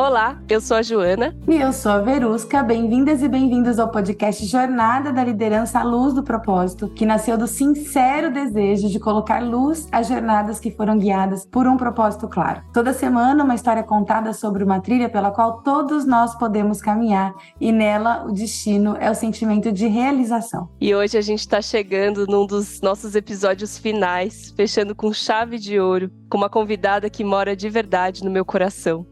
Olá, eu sou a Joana. E eu sou a Verusca. Bem-vindas e bem-vindos ao podcast Jornada da Liderança à Luz do Propósito, que nasceu do sincero desejo de colocar luz às jornadas que foram guiadas por um propósito claro. Toda semana, uma história contada sobre uma trilha pela qual todos nós podemos caminhar, e nela o destino é o sentimento de realização. E hoje a gente está chegando num dos nossos episódios finais, fechando com chave de ouro, com uma convidada que mora de verdade no meu coração.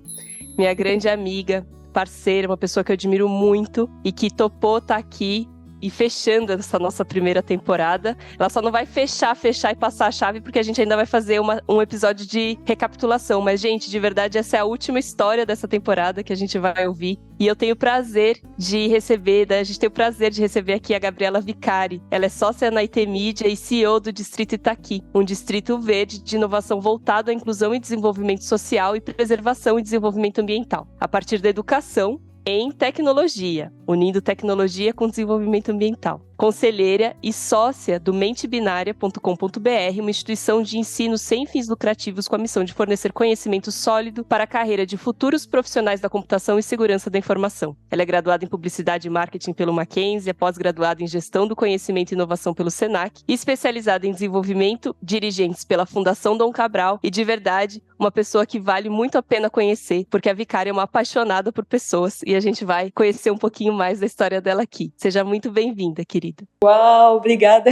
Minha grande amiga, parceira, uma pessoa que eu admiro muito e que topou estar aqui e fechando essa nossa primeira temporada. Ela só não vai fechar e passar a chave porque a gente ainda vai fazer um episódio de recapitulação. Mas, gente, de verdade, essa é a última história dessa temporada que a gente vai ouvir. E eu tenho o prazer de receber, a gente tem o prazer de receber aqui a Gabriela Vicari. Ela é sócia na IT Mídia e CEO do Distrito Itaqui, um distrito verde de inovação voltado à inclusão e desenvolvimento social e preservação e desenvolvimento ambiental, a partir da educação em tecnologia, unindo tecnologia com desenvolvimento ambiental. Conselheira e sócia do mentebinária.com.br, uma instituição de ensino sem fins lucrativos com a missão de fornecer conhecimento sólido para a carreira de futuros profissionais da computação e segurança da informação. Ela é graduada em Publicidade e Marketing pelo Mackenzie, é pós-graduada em Gestão do Conhecimento e Inovação pelo Senac e especializada em desenvolvimento dirigentes pela Fundação Dom Cabral e, de verdade, uma pessoa que vale muito a pena conhecer, porque a Vicari é uma apaixonada por pessoas e a gente vai conhecer um pouquinho mais da história dela aqui. Seja muito bem-vinda, querida. Uau, obrigada.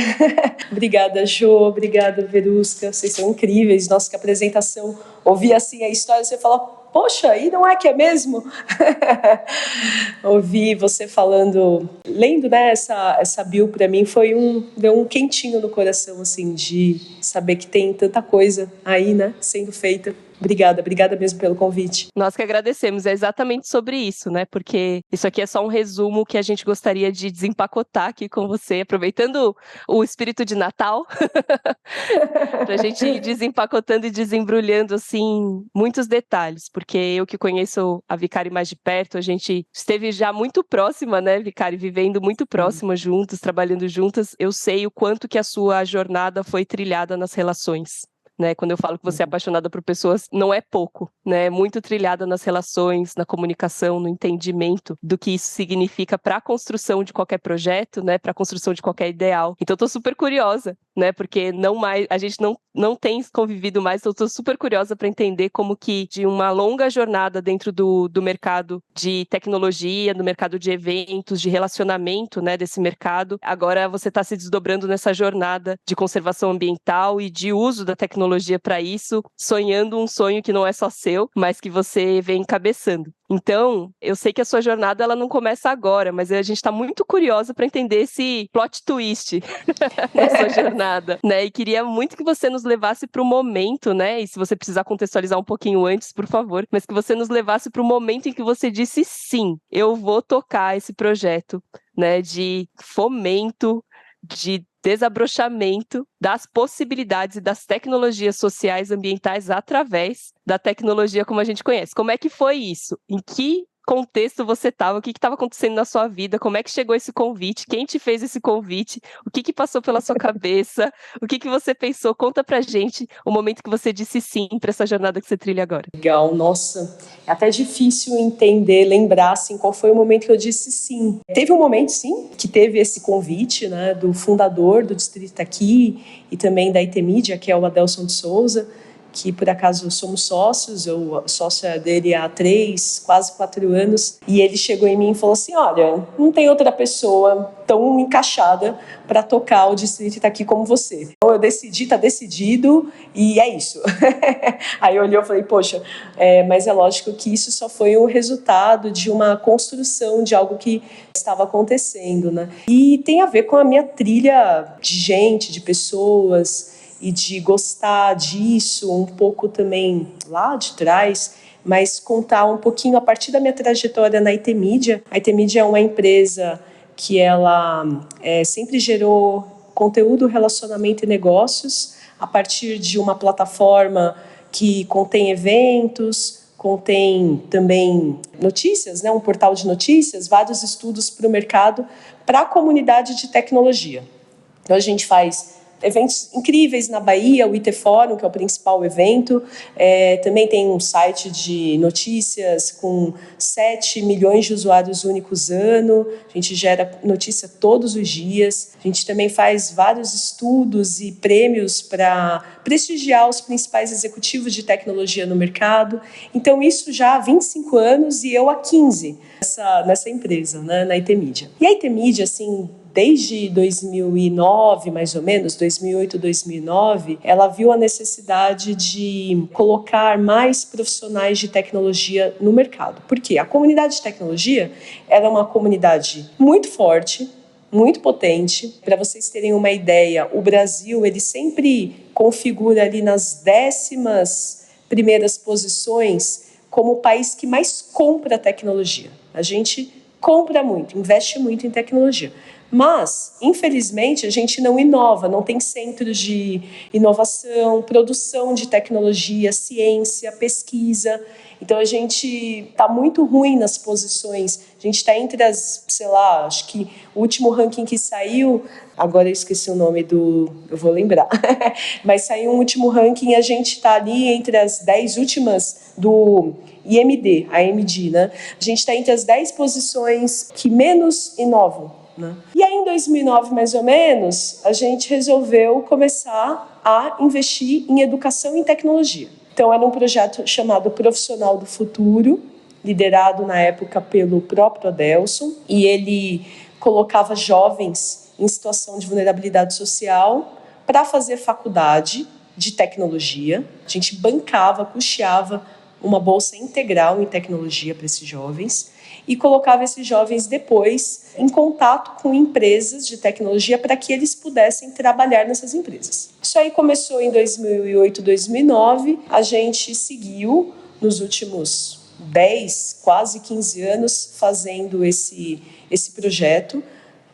Obrigada, Jo, obrigada, Verusca. Vocês são incríveis. Nossa, que apresentação. Ouvir assim a história, você fala, poxa, e não é que é mesmo? Ouvir você falando, lendo, né, essa bio para mim deu um quentinho no coração, assim, de saber que tem tanta coisa aí, né, sendo feita. Obrigada mesmo pelo convite. Nós que agradecemos, é exatamente sobre isso, né? Porque isso aqui é só um resumo que a gente gostaria de desempacotar aqui com você, aproveitando o espírito de Natal, pra gente ir desempacotando e desembrulhando, assim, muitos detalhes, porque eu que conheço a Vicari mais de perto, a gente esteve já muito próxima, né, Vicari, vivendo muito próxima juntas, trabalhando juntas, eu sei o quanto que a sua jornada foi trilhada nas relações. Né, quando eu falo que você é apaixonada por pessoas, não é pouco, né? É muito trilhada nas relações, na comunicação, no entendimento do que isso significa para a construção de qualquer projeto, né? Para a construção de qualquer ideal. Então, estou super curiosa, né? Porque a gente não tem convivido mais, então estou super curiosa para entender como que de uma longa jornada dentro do mercado de tecnologia, do mercado de eventos, de relacionamento, né? Desse mercado, agora você está se desdobrando nessa jornada de conservação ambiental e de uso da tecnologia para isso, sonhando um sonho que não é só seu, mas que você vem encabeçando. Então, eu sei que a sua jornada ela não começa agora, mas a gente está muito curiosa para entender esse plot twist na sua jornada, né? E queria muito que você nos levasse para o momento, né? E se você precisar contextualizar um pouquinho antes, por favor, mas que você nos levasse para o momento em que você disse sim, eu vou tocar esse projeto, né? De fomento, de desabrochamento das possibilidades e das tecnologias sociais ambientais através da tecnologia como a gente conhece. Como é que foi isso? Em que contexto você estava? O que estava acontecendo na sua vida? Como é que chegou esse convite? Quem te fez esse convite? O que passou pela sua cabeça? O que você pensou? Conta pra gente o momento que você disse sim para essa jornada que você trilha agora. Legal, nossa, é até difícil entender, lembrar assim, qual foi o momento que eu disse sim. Teve um momento, sim, que teve esse convite, né, do fundador do Distrito Itaqui e também da IT Mídia, que é o Adelson de Souza, que por acaso somos sócios, eu sócia dele há quase 4 anos, e ele chegou em mim e falou assim, olha, não tem outra pessoa tão encaixada para tocar o Distrito Itaqui como você. Então eu decidi, tá decidido, e é isso. Aí eu olhei e falei, poxa, mas é lógico que isso só foi o resultado de uma construção de algo que estava acontecendo, né? E tem a ver com a minha trilha de gente, de pessoas, e de gostar disso, um pouco também lá de trás, mas contar um pouquinho a partir da minha trajetória na IT Mídia. A IT Mídia é uma empresa que ela sempre gerou conteúdo, relacionamento e negócios a partir de uma plataforma que contém eventos, contém também notícias, né, um portal de notícias, vários estudos para o mercado, para a comunidade de tecnologia. Então a gente faz eventos incríveis na Bahia, o IT Fórum, que é o principal evento. Também tem um site de notícias com 7 milhões de usuários únicos ano. A gente gera notícia todos os dias. A gente também faz vários estudos e prêmios para prestigiar os principais executivos de tecnologia no mercado. Então, isso já há 25 anos e eu há 15 nessa empresa, né, na IT Media. E a IT Media, assim, desde 2009, mais ou menos, 2008, 2009, ela viu a necessidade de colocar mais profissionais de tecnologia no mercado. Por quê? A comunidade de tecnologia era uma comunidade muito forte, muito potente. Para vocês terem uma ideia, o Brasil ele sempre configura ali nas 11ª posições como o país que mais compra tecnologia. A gente compra muito, investe muito em tecnologia. Mas, infelizmente, a gente não inova, não tem centros de inovação, produção de tecnologia, ciência, pesquisa. Então, a gente está muito ruim nas posições. A gente está entre as, sei lá, acho que o último ranking que saiu, agora eu esqueci o nome eu vou lembrar, mas saiu um último ranking e a gente está ali entre as 10 últimas do IMD, a AMD, né? A gente está entre as 10 posições que menos inovam. E aí, em 2009, mais ou menos, a gente resolveu começar a investir em educação e tecnologia. Então, era um projeto chamado Profissional do Futuro, liderado na época pelo próprio Adelson, e ele colocava jovens em situação de vulnerabilidade social para fazer faculdade de tecnologia. A gente bancava, custeava uma bolsa integral em tecnologia para esses jovens e colocava esses jovens depois em contato com empresas de tecnologia para que eles pudessem trabalhar nessas empresas. Isso aí começou em 2008, 2009. A gente seguiu nos últimos 10, quase 15 anos fazendo esse projeto.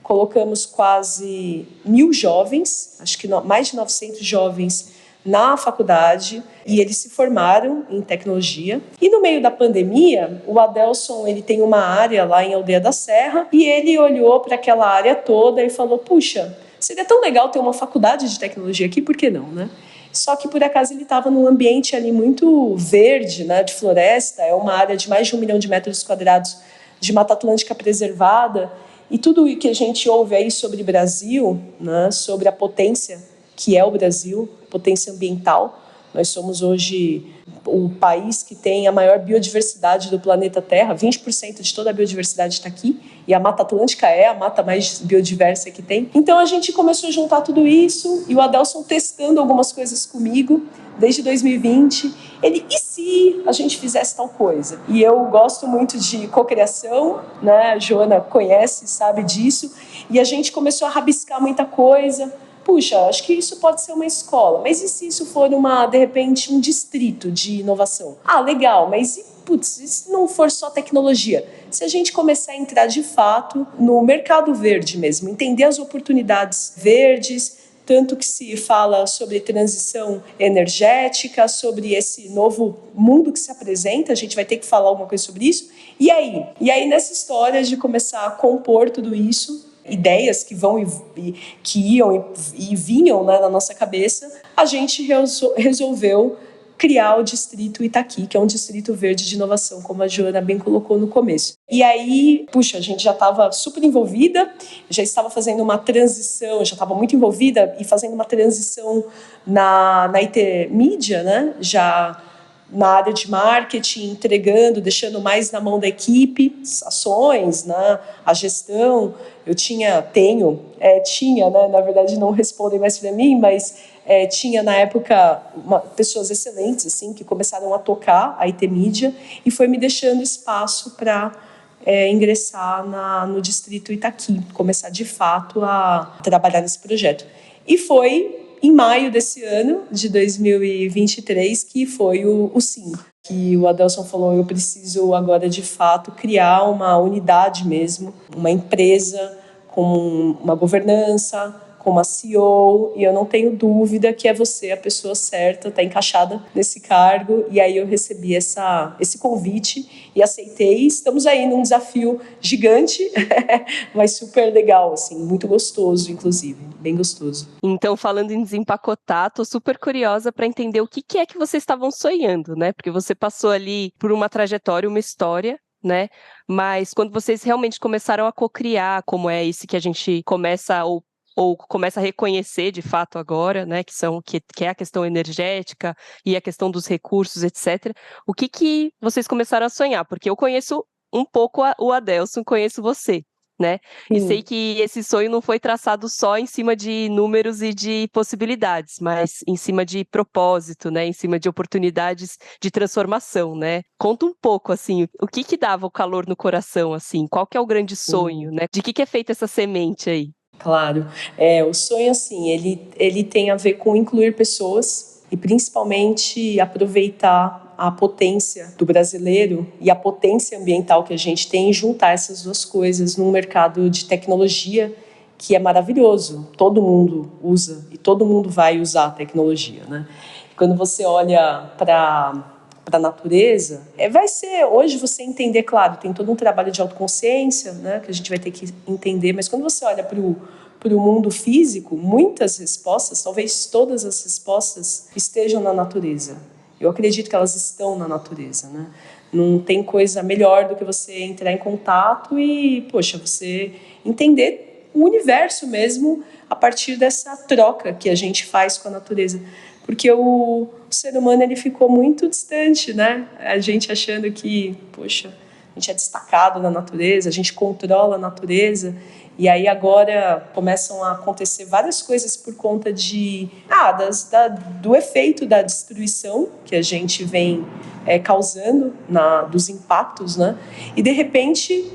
Colocamos quase 1.000 jovens, acho que mais de 900 jovens na faculdade, e eles se formaram em tecnologia. E no meio da pandemia, o Adelson ele tem uma área lá em Aldeia da Serra, e ele olhou para aquela área toda e falou, puxa, seria tão legal ter uma faculdade de tecnologia aqui, por que não, né? Só que, por acaso, ele estava num ambiente ali muito verde, né, de floresta, é uma área de mais de 1 milhão de metros quadrados de Mata Atlântica preservada, e tudo o que a gente ouve aí sobre o Brasil, né, sobre a potência que é o Brasil, potência ambiental. Nós somos hoje o país que tem a maior biodiversidade do planeta Terra, 20% de toda a biodiversidade está aqui, e a Mata Atlântica é a mata mais biodiversa que tem. Então a gente começou a juntar tudo isso, e o Adelson testando algumas coisas comigo, desde 2020, ele, e se a gente fizesse tal coisa? E eu gosto muito de cocriação, né? A Joana conhece, sabe disso, e a gente começou a rabiscar muita coisa. Puxa, acho que isso pode ser uma escola, mas e se isso for, de repente, um distrito de inovação? Ah, legal, mas e se não for só tecnologia? Se a gente começar a entrar, de fato, no mercado verde mesmo, entender as oportunidades verdes, tanto que se fala sobre transição energética, sobre esse novo mundo que se apresenta, a gente vai ter que falar alguma coisa sobre isso. E aí nessa história de começar a compor tudo isso, ideias que iam e vinham, né, na nossa cabeça, a gente resolveu criar o Distrito Itaqui, que é um distrito verde de inovação, como a Joana bem colocou no começo. E aí, a gente já estava super envolvida, já estava fazendo uma transição, já estava muito envolvida e fazendo uma transição na IT Media, né, já na área de marketing, entregando, deixando mais na mão da equipe, ações, né, a gestão. Eu tinha, né, na verdade não respondem mais para mim, mas tinha na época pessoas excelentes assim, que começaram a tocar a IT Media e foi me deixando espaço para ingressar no Distrito Itaqui, começar de fato a trabalhar nesse projeto. E foi em maio desse ano, de 2023, que foi o SIM, que o Adelson falou, eu preciso agora de fato criar uma unidade mesmo, uma empresa com uma governança, como a CEO, e eu não tenho dúvida que é você a pessoa certa, está encaixada nesse cargo. E aí eu recebi esse convite e aceitei. Estamos aí num desafio gigante, mas super legal, assim, muito gostoso, inclusive, bem gostoso. Então, falando em desempacotar, tô super curiosa para entender o que é que vocês estavam sonhando, né? Porque você passou ali por uma trajetória, uma história, né? Mas quando vocês realmente começaram a cocriar, como é esse que a gente começa ou começa a reconhecer de fato agora, né? Que é a questão energética e a questão dos recursos, etc. O que vocês começaram a sonhar? Porque eu conheço um pouco o Adelson, conheço você, né? E sei que esse sonho não foi traçado só em cima de números e de possibilidades, mas em cima de propósito, né? Em cima de oportunidades de transformação, né? Conta um pouco, assim, o que dava o calor no coração, assim? Qual que é o grande sonho, né? De que é feita essa semente aí? Claro. O sonho, assim, ele tem a ver com incluir pessoas e principalmente aproveitar a potência do brasileiro e a potência ambiental que a gente tem e juntar essas duas coisas num mercado de tecnologia que é maravilhoso. Todo mundo usa e todo mundo vai usar a tecnologia, né? Quando você olha para a natureza, vai ser, hoje você entender, claro, tem todo um trabalho de autoconsciência, né, que a gente vai ter que entender, mas quando você olha para o mundo físico, muitas respostas, talvez todas as respostas estejam na natureza. Eu acredito que elas estão na natureza, né? Não tem coisa melhor do que você entrar em contato e, poxa, você entender o universo mesmo a partir dessa troca que a gente faz com a natureza. Porque o ser humano ele ficou muito distante, né? A gente achando que, poxa, a gente é destacado na natureza, a gente controla a natureza. E aí agora começam a acontecer várias coisas por conta do efeito da destruição que a gente vem causando, dos impactos, né? E de repente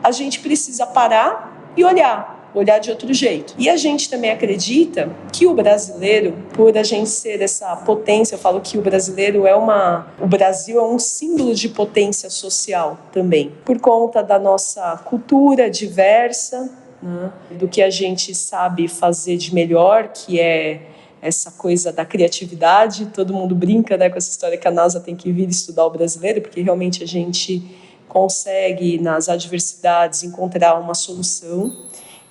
a gente precisa parar e olhar de outro jeito. E a gente também acredita que o brasileiro, por a gente ser essa potência, eu falo que o Brasil é um símbolo de potência social também, por conta da nossa cultura diversa, né, do que a gente sabe fazer de melhor, que é essa coisa da criatividade. Todo mundo brinca, né, com essa história que a NASA tem que vir estudar o brasileiro, porque realmente a gente consegue, nas adversidades, encontrar uma solução.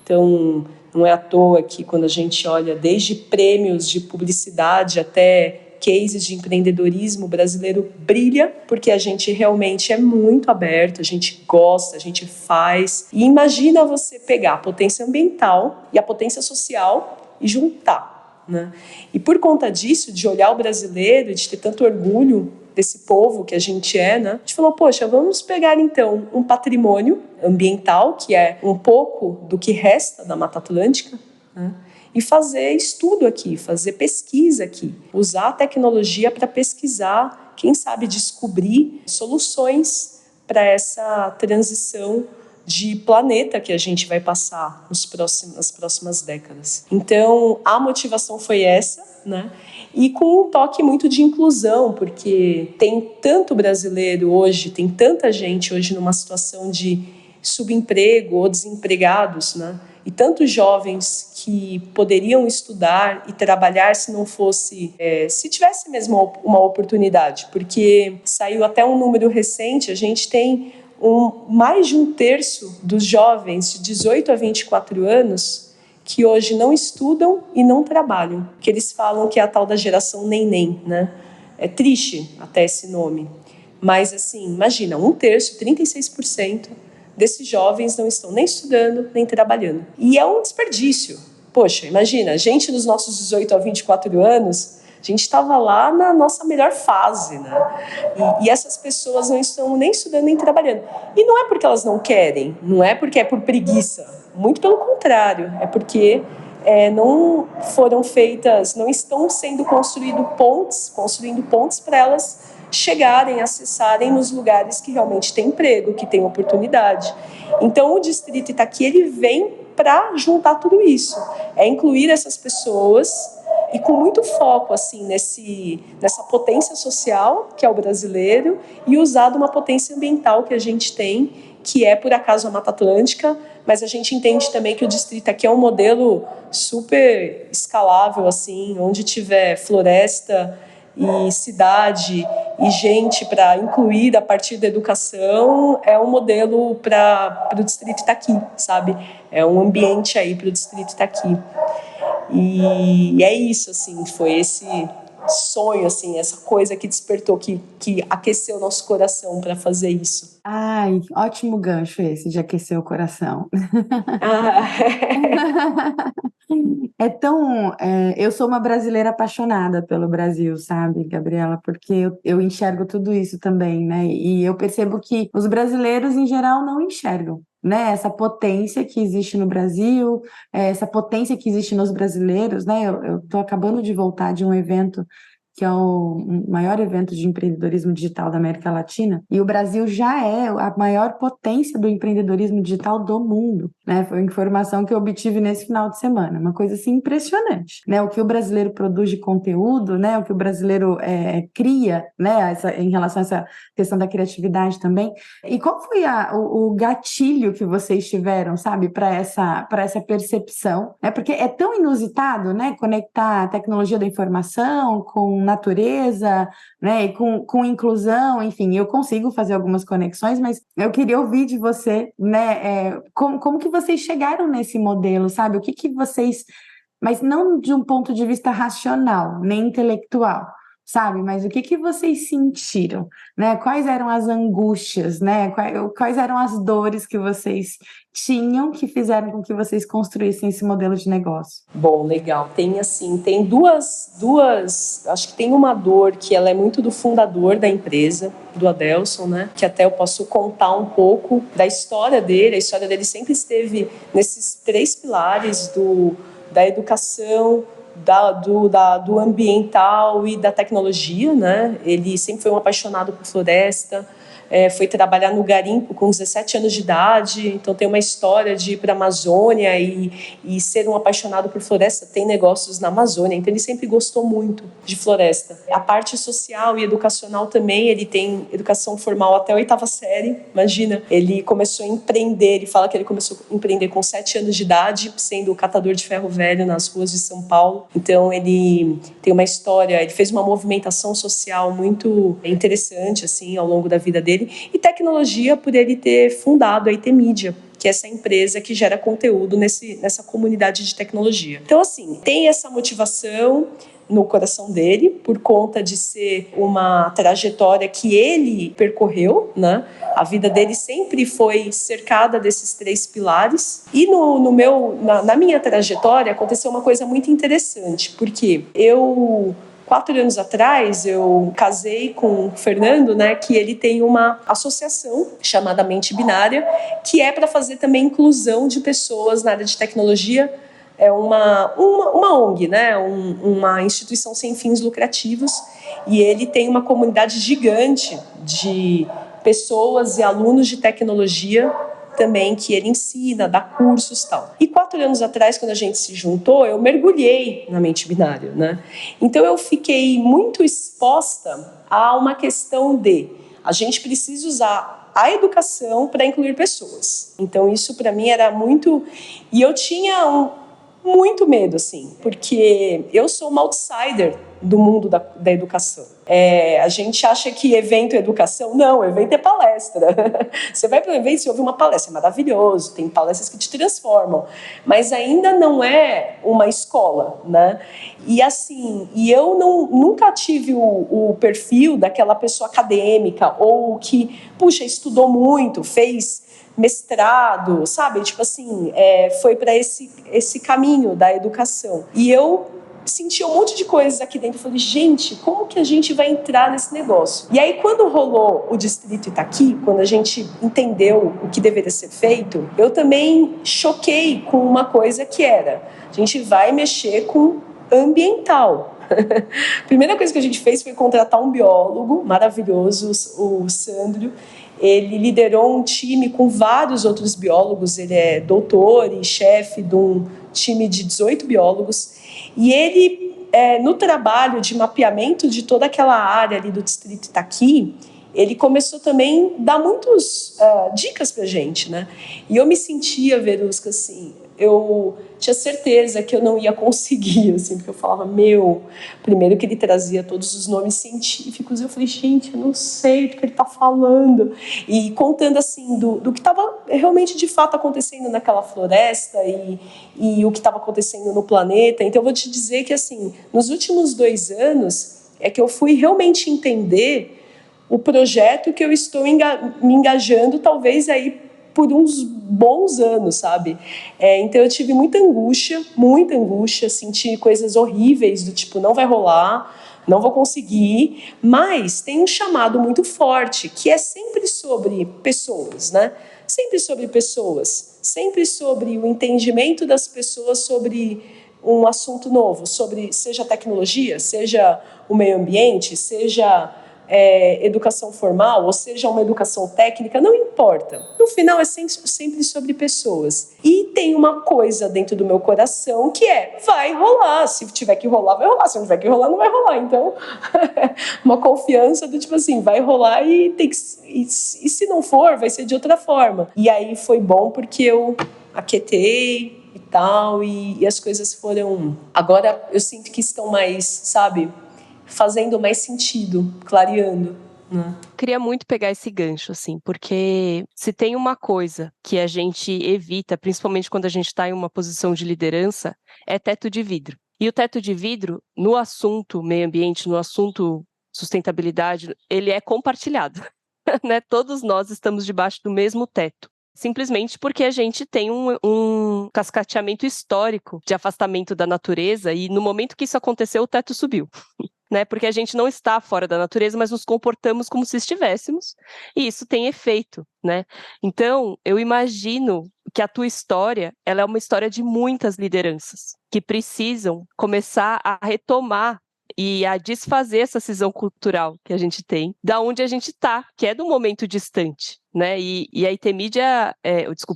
Então, não é à toa que quando a gente olha desde prêmios de publicidade até cases de empreendedorismo, o brasileiro brilha, porque a gente realmente é muito aberto, a gente gosta, a gente faz. E imagina você pegar a potência ambiental e a potência social e juntar, né? E por conta disso, de olhar o brasileiro, de ter tanto orgulho desse povo que a gente né? A gente falou, poxa, vamos pegar então um patrimônio ambiental, que é um pouco do que resta da Mata Atlântica, né? E fazer estudo aqui, fazer pesquisa aqui, usar a tecnologia para pesquisar, quem sabe descobrir soluções para essa transição de planeta que a gente vai passar nas próximas décadas. Então, a motivação foi essa, né? E com um toque muito de inclusão, porque tem tanto brasileiro hoje, tem tanta gente hoje numa situação de subemprego ou desempregados, né? E tantos jovens que poderiam estudar e trabalhar se não fosse, se tivesse mesmo uma oportunidade, porque saiu até um número recente, a gente tem mais de 1/3 dos jovens de 18 a 24 anos que hoje não estudam e não trabalham, que eles falam que é a tal da geração neném, né? É triste até esse nome, mas assim, imagina, 1/3, 36% desses jovens não estão nem estudando, nem trabalhando. E é um desperdício. Poxa, imagina, a gente nos nossos 18 a 24 anos, a gente estava lá na nossa melhor fase, né? E essas pessoas não estão nem estudando, nem trabalhando. E não é porque elas não querem, não é porque é por preguiça. Muito pelo contrário, é porque não foram feitas, não estão sendo construindo pontes para elas chegarem, acessarem nos lugares que realmente tem emprego, que tem oportunidade. Então, o Distrito Itaqui, ele vem para juntar tudo isso, incluir essas pessoas e com muito foco assim, nessa potência social, que é o brasileiro, e usar de uma potência ambiental que a gente tem, que é, por acaso, a Mata Atlântica, mas a gente entende também que o Distrito aqui é um modelo super escalável, assim, onde tiver floresta e cidade e gente para incluir a partir da educação, é um modelo para o Distrito Itaqui, sabe? É um ambiente aí para o Distrito Itaqui. E é isso, assim, foi esse sonho, assim, essa coisa que despertou, que aqueceu o nosso coração para fazer isso. Ai, ótimo gancho esse de aquecer o coração. Eu sou uma brasileira apaixonada pelo Brasil, sabe, Gabriela? Porque eu enxergo tudo isso também, né? E eu percebo que os brasileiros, em geral, não enxergam, né? Essa potência que existe no Brasil, essa potência que existe nos brasileiros, né? Eu tô acabando de voltar de um evento que é o maior evento de empreendedorismo digital da América Latina, e o Brasil já é a maior potência do empreendedorismo digital do mundo, né? Foi a informação que eu obtive nesse final de semana, uma coisa assim impressionante, né? O que o brasileiro produz de conteúdo, né? O que o brasileiro cria, né? Em relação a essa questão da criatividade também. E qual foi o gatilho que vocês tiveram, sabe, para essa percepção, né? Porque é tão inusitado, né? Conectar a tecnologia da informação com natureza, né, e com inclusão, enfim, eu consigo fazer algumas conexões, mas eu queria ouvir de você, né, como que vocês chegaram nesse modelo, sabe? O que vocês, mas não de um ponto de vista racional, nem intelectual, sabe? Mas o que vocês sentiram, né? Quais eram as angústias, né? Quais eram as dores que vocês tinham que fizeram com que vocês construíssem esse modelo de negócio? Bom, legal. Tem duas, acho que tem uma dor que ela é muito do fundador da empresa, do Adelson, né? Que até eu posso contar um pouco da história dele. A história dele sempre esteve nesses 3 pilares da educação, do ambiental e da tecnologia, né? Ele sempre foi um apaixonado por floresta, foi trabalhar no garimpo com 17 anos de idade, então tem uma história de ir para a Amazônia e ser um apaixonado por floresta, tem negócios na Amazônia, então ele sempre gostou muito de floresta. A parte social e educacional também, ele tem educação formal até a 8ª série, imagina, ele começou a empreender, ele fala que ele começou a empreender com 7 anos de idade, sendo catador de ferro velho nas ruas de São Paulo, então ele tem uma história, ele fez uma movimentação social muito interessante, assim, ao longo da vida dele, e tecnologia por ele ter fundado a IT Mídia, que é essa empresa que gera conteúdo nessa comunidade de tecnologia. Então, assim, tem essa motivação no coração dele, por conta de ser uma trajetória que ele percorreu, né? A vida dele sempre foi cercada desses 3 pilares. E na minha trajetória aconteceu uma coisa muito interessante, porque 4 anos atrás, eu casei com o Fernando, né, que ele tem uma associação chamada Mente Binária, que é para fazer também inclusão de pessoas na área de tecnologia. É uma ONG, né, uma instituição sem fins lucrativos, e ele tem uma comunidade gigante de pessoas e alunos de tecnologia também, que ele ensina, dá cursos e tal. E 4 anos atrás, quando a gente se juntou, eu mergulhei na Mente Binária, né? Então eu fiquei muito exposta a uma questão de a gente precisa usar a educação para incluir pessoas. Então isso para mim era muito... E eu tinha muito medo, assim, porque eu sou uma outsider do mundo da educação. A gente acha que evento é educação. Não, evento é palestra. Você vai para um evento e ouve uma palestra, é maravilhoso, tem palestras que te transformam, mas ainda não é uma escola, né? E assim, eu nunca tive o perfil daquela pessoa acadêmica ou que, puxa, estudou muito, fez mestrado, sabe? Tipo assim, foi para esse caminho da educação. E eu senti um monte de coisas aqui dentro. Eu falei, gente, como que a gente vai entrar nesse negócio? E aí, quando rolou o Distrito Itaqui, quando a gente entendeu o que deveria ser feito, eu também choquei com uma coisa que era, a gente vai mexer com ambiental. A primeira coisa que a gente fez foi contratar um biólogo maravilhoso, o Sandro. Ele liderou um time com vários outros biólogos, ele é doutor e chefe de um time de 18 biólogos, e ele, no trabalho de mapeamento de toda aquela área ali do Distrito Itaqui, ele começou também a dar muitas dicas pra gente, né? E eu me sentia, Verusca, assim, eu tinha certeza que eu não ia conseguir, assim, porque eu falava, primeiro que ele trazia todos os nomes científicos, eu falei, gente, eu não sei do que ele está falando. E contando, assim, do que estava realmente, de fato, acontecendo naquela floresta e o que estava acontecendo no planeta. Então, eu vou te dizer que, assim, nos últimos 2 anos, é que eu fui realmente entender o projeto que eu estou me engajando, talvez aí por uns bons anos, sabe? Então eu tive muita angústia, senti coisas horríveis do tipo, não vai rolar, não vou conseguir, mas tem um chamado muito forte, que é sempre sobre pessoas, né? Sempre sobre pessoas, sempre sobre o entendimento das pessoas sobre um assunto novo, sobre seja tecnologia, seja o meio ambiente, seja educação formal, ou seja, uma educação técnica, não importa. No final é sempre sobre pessoas. E tem uma coisa dentro do meu coração que vai rolar. Se tiver que rolar, vai rolar. Se não tiver que rolar, não vai rolar. Então, uma confiança do tipo assim, vai rolar e se não for, vai ser de outra forma. E aí foi bom porque eu aquietei e tal, e as coisas foram... Agora eu sinto que estão mais, sabe... fazendo mais sentido, clareando, né? Queria muito pegar esse gancho, assim, porque se tem uma coisa que a gente evita, principalmente quando a gente está em uma posição de liderança, é teto de vidro. E o teto de vidro, no assunto meio ambiente, no assunto sustentabilidade, ele é compartilhado, né? Todos nós estamos debaixo do mesmo teto. Simplesmente porque a gente tem um cascateamento histórico de afastamento da natureza e no momento que isso aconteceu, o teto subiu. Né, porque a gente não está fora da natureza, mas nos comportamos como se estivéssemos, e isso tem efeito, né? Então, eu imagino que a tua história, ela é uma história de muitas lideranças, que precisam começar a retomar e a desfazer essa cisão cultural que a gente tem, da onde a gente está, que é de um momento distante, né? E a IT-Mídia,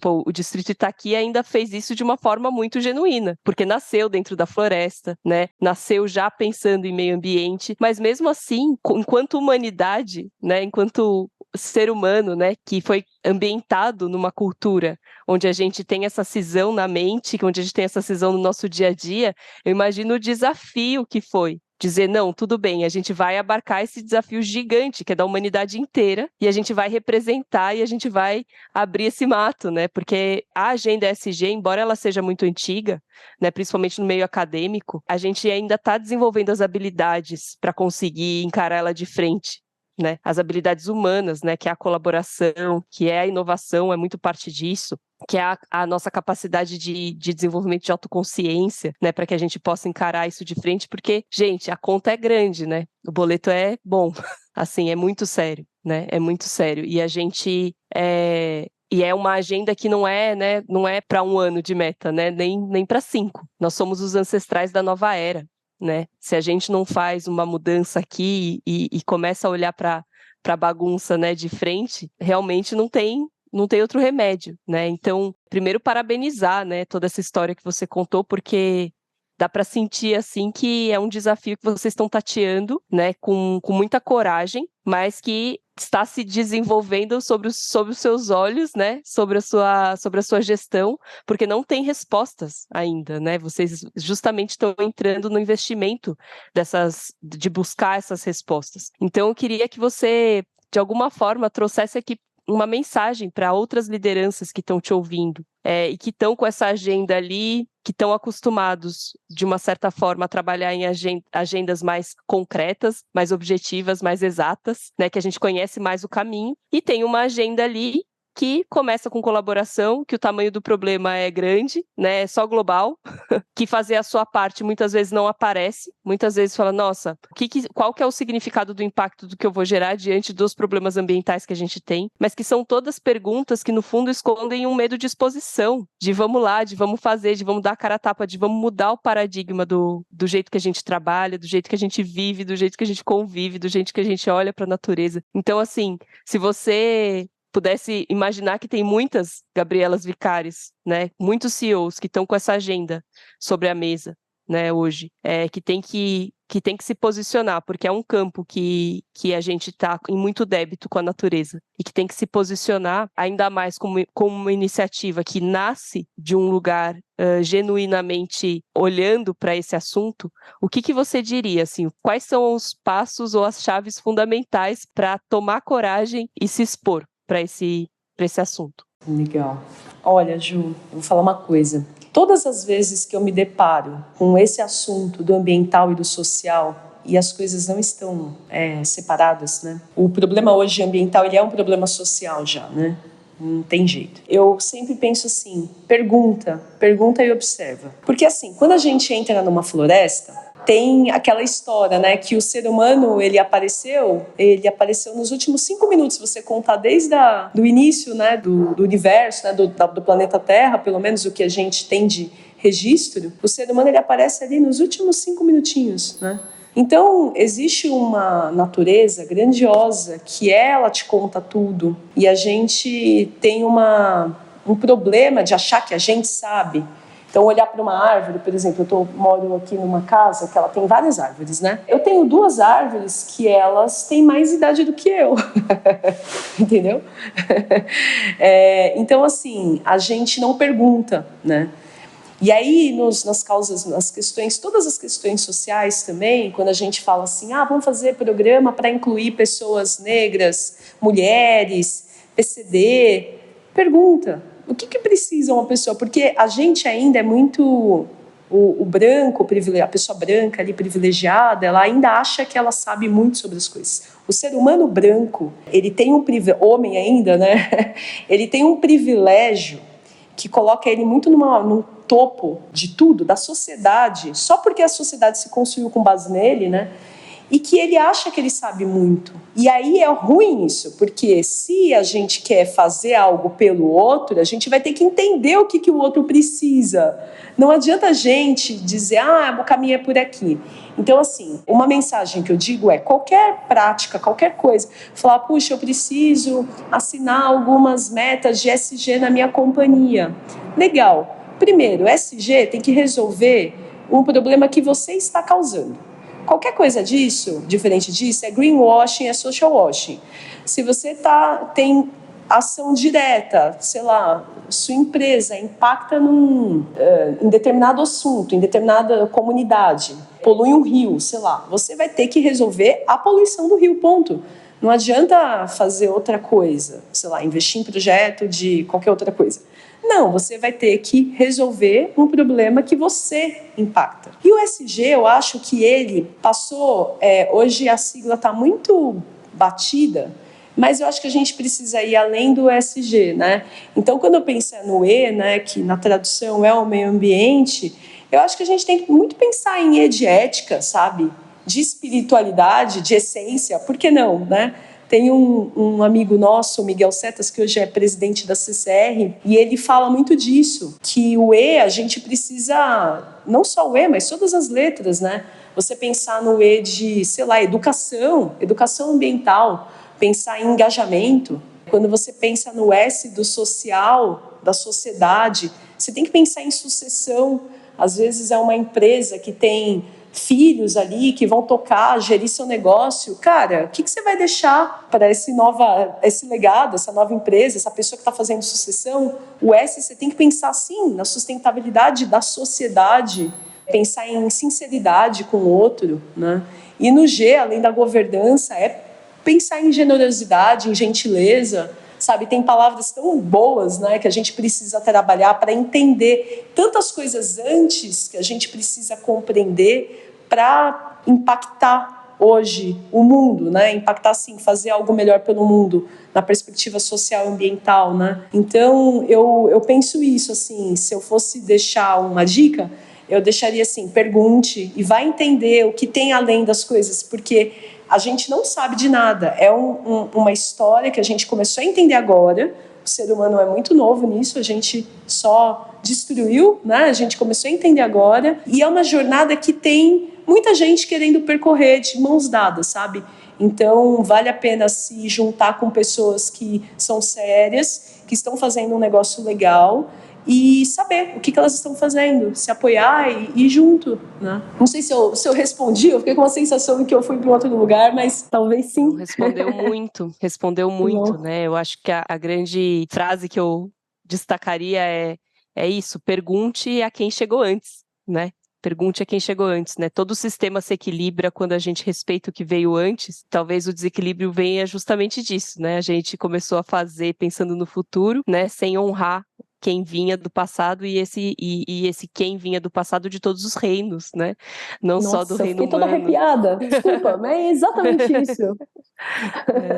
o Distrito Itaqui ainda fez isso de uma forma muito genuína, porque nasceu dentro da floresta, né? Nasceu já pensando em meio ambiente, mas mesmo assim, enquanto humanidade, né? Enquanto ser humano, né? Que foi ambientado numa cultura onde a gente tem essa cisão na mente, onde a gente tem essa cisão no nosso dia a dia, eu imagino o desafio que foi dizer, não, tudo bem, a gente vai abarcar esse desafio gigante, que é da humanidade inteira, e a gente vai representar e a gente vai abrir esse mato, né? Porque a agenda ESG, embora ela seja muito antiga, né, principalmente no meio acadêmico, a gente ainda está desenvolvendo as habilidades para conseguir encarar ela de frente. Né, as habilidades humanas, né, que é a colaboração, que é a inovação, é muito parte disso, que é a nossa capacidade de desenvolvimento de autoconsciência, né, para que a gente possa encarar isso de frente, porque, gente, a conta é grande, né, o boleto é bom, assim, é muito sério, né, é muito sério, e a gente E é uma agenda que não é, né, não é para 1 ano de meta, né, nem para 5. Nós somos os ancestrais da nova era. Né? Se a gente não faz uma mudança aqui e começa a olhar para a bagunça, né, de frente, realmente não tem outro remédio, né? Então, primeiro parabenizar, né, toda essa história que você contou, porque dá para sentir assim que é um desafio que vocês estão tateando, né, com muita coragem, mas que está se desenvolvendo sobre os seus olhos, né, sobre a sua gestão, porque não tem respostas ainda, né? Vocês justamente estão entrando no investimento de buscar essas respostas. Então, eu queria que você, de alguma forma, trouxesse aqui uma mensagem para outras lideranças que estão te ouvindo e que estão com essa agenda ali, que estão acostumados, de uma certa forma, a trabalhar em agendas mais concretas, mais objetivas, mais exatas, né, que a gente conhece mais o caminho, e tem uma agenda ali que começa com colaboração, que o tamanho do problema é grande, né, é só global, que fazer a sua parte muitas vezes não aparece, muitas vezes fala, nossa, qual que é o significado do impacto do que eu vou gerar diante dos problemas ambientais que a gente tem, mas que são todas perguntas que no fundo escondem um medo de exposição, de vamos lá, de vamos fazer, de vamos dar a cara a tapa, de vamos mudar o paradigma do jeito que a gente trabalha, do jeito que a gente vive, do jeito que a gente convive, do jeito que a gente olha para a natureza. Então, assim, se você pudesse imaginar que tem muitas Gabrielas Vicares, né, muitos CEOs que estão com essa agenda sobre a mesa, né, hoje, que tem que que tem que se posicionar, porque é um campo que a gente está em muito débito com a natureza e que tem que se posicionar ainda mais como uma iniciativa que nasce de um lugar genuinamente olhando para esse assunto, o que você diria, assim, quais são os passos ou as chaves fundamentais para tomar coragem e se expor para esse assunto? Legal. Olha, Ju, eu vou falar uma coisa. Todas as vezes que eu me deparo com esse assunto do ambiental e do social, e as coisas não estão separadas, né? O problema hoje ambiental, ele é um problema social já, né? Não tem jeito. Eu sempre penso assim, pergunta e observa. Porque assim, quando a gente entra numa floresta, tem aquela história, né, que o ser humano, ele apareceu nos últimos 5 minutos, se você contar desde do início, né, do universo, né, do planeta Terra, pelo menos o que a gente tem de registro, o ser humano, ele aparece ali nos últimos 5 minutinhos, né? Então, existe uma natureza grandiosa que ela te conta tudo, e a gente tem um problema de achar que a gente sabe. Então, olhar para uma árvore, por exemplo, eu moro aqui numa casa que ela tem várias árvores, né? Eu tenho 2 árvores que elas têm mais idade do que eu, entendeu? Então, assim, a gente não pergunta, né? E aí, nas questões, todas as questões sociais também, quando a gente fala assim, vamos fazer programa para incluir pessoas negras, mulheres, PCD, pergunta. O que precisa uma pessoa? Porque a gente ainda é muito... O branco, a pessoa branca ali privilegiada, ela ainda acha que ela sabe muito sobre as coisas. O ser humano branco, ele tem homem ainda, né? Ele tem um privilégio que coloca ele muito num topo de tudo, da sociedade, só porque a sociedade se construiu com base nele, né? E que ele acha que ele sabe muito. E aí é ruim isso, porque se a gente quer fazer algo pelo outro, a gente vai ter que entender o que o outro precisa. Não adianta a gente dizer, o caminho é por aqui. Então, assim, uma mensagem que eu digo é, qualquer prática, qualquer coisa, falar, puxa, eu preciso assinar algumas metas de SG na minha companhia. Legal. Primeiro, SG tem que resolver um problema que você está causando. Qualquer coisa diferente disso, é greenwashing, é social washing. Se você tem ação direta, sei lá, sua empresa impacta em determinado assunto, em determinada comunidade, polui um rio, sei lá, você vai ter que resolver a poluição do rio, ponto. Não adianta fazer outra coisa, sei lá, investir em projeto de qualquer outra coisa. Não, você vai ter que resolver um problema que você impacta. E o SG, eu acho que ele passou... hoje a sigla está muito batida, mas eu acho que a gente precisa ir além do SG, né? Então, quando eu penso no E, né, que na tradução é o meio ambiente, eu acho que a gente tem que muito pensar em E de ética, sabe? De espiritualidade, de essência, por que não, né? Tem um amigo nosso, o Miguel Setas, que hoje é presidente da CCR, e ele fala muito disso, que o E, a gente precisa, não só o E, mas todas as letras, né? Você pensar no E de, sei lá, educação ambiental, pensar em engajamento. Quando você pensa no S do social, da sociedade, você tem que pensar em sucessão. Às vezes é uma empresa que tem filhos ali que vão tocar, gerir seu negócio. Cara, o que você vai deixar para esse legado, essa nova empresa, essa pessoa que está fazendo sucessão? O S, você tem que pensar, sim, na sustentabilidade da sociedade, pensar em sinceridade com o outro, né? E no G, além da governança, é pensar em generosidade, em gentileza, sabe? Tem palavras tão boas, né, que a gente precisa trabalhar para entender tantas coisas antes que a gente precisa compreender para impactar hoje o mundo, né? Impactar, sim, fazer algo melhor pelo mundo na perspectiva social e ambiental, né? Então, eu penso isso, assim, se eu fosse deixar uma dica, eu deixaria assim, pergunte e vai entender o que tem além das coisas, porque a gente não sabe de nada. É uma história que a gente começou a entender agora. O ser humano é muito novo nisso, a gente só destruiu, né? A gente começou a entender agora. E é uma jornada que tem muita gente querendo percorrer de mãos dadas, sabe? Então, vale a pena se juntar com pessoas que são sérias, que estão fazendo um negócio legal, e saber o que elas estão fazendo, se apoiar e ir junto, né? Não sei se eu respondi, eu fiquei com uma sensação de que eu fui para um outro lugar, mas talvez sim. Respondeu muito, né? Eu acho que a grande frase que eu destacaria é isso: pergunte a quem chegou antes, né? Pergunte a quem chegou antes, né? Todo o sistema se equilibra quando a gente respeita o que veio antes. Talvez o desequilíbrio venha justamente disso, né? A gente começou a fazer pensando no futuro, né? Sem honrar quem vinha do passado e esse quem vinha do passado de todos os reinos, né? Não só do reino humano. Fiquei toda arrepiada, desculpa, mas é exatamente isso.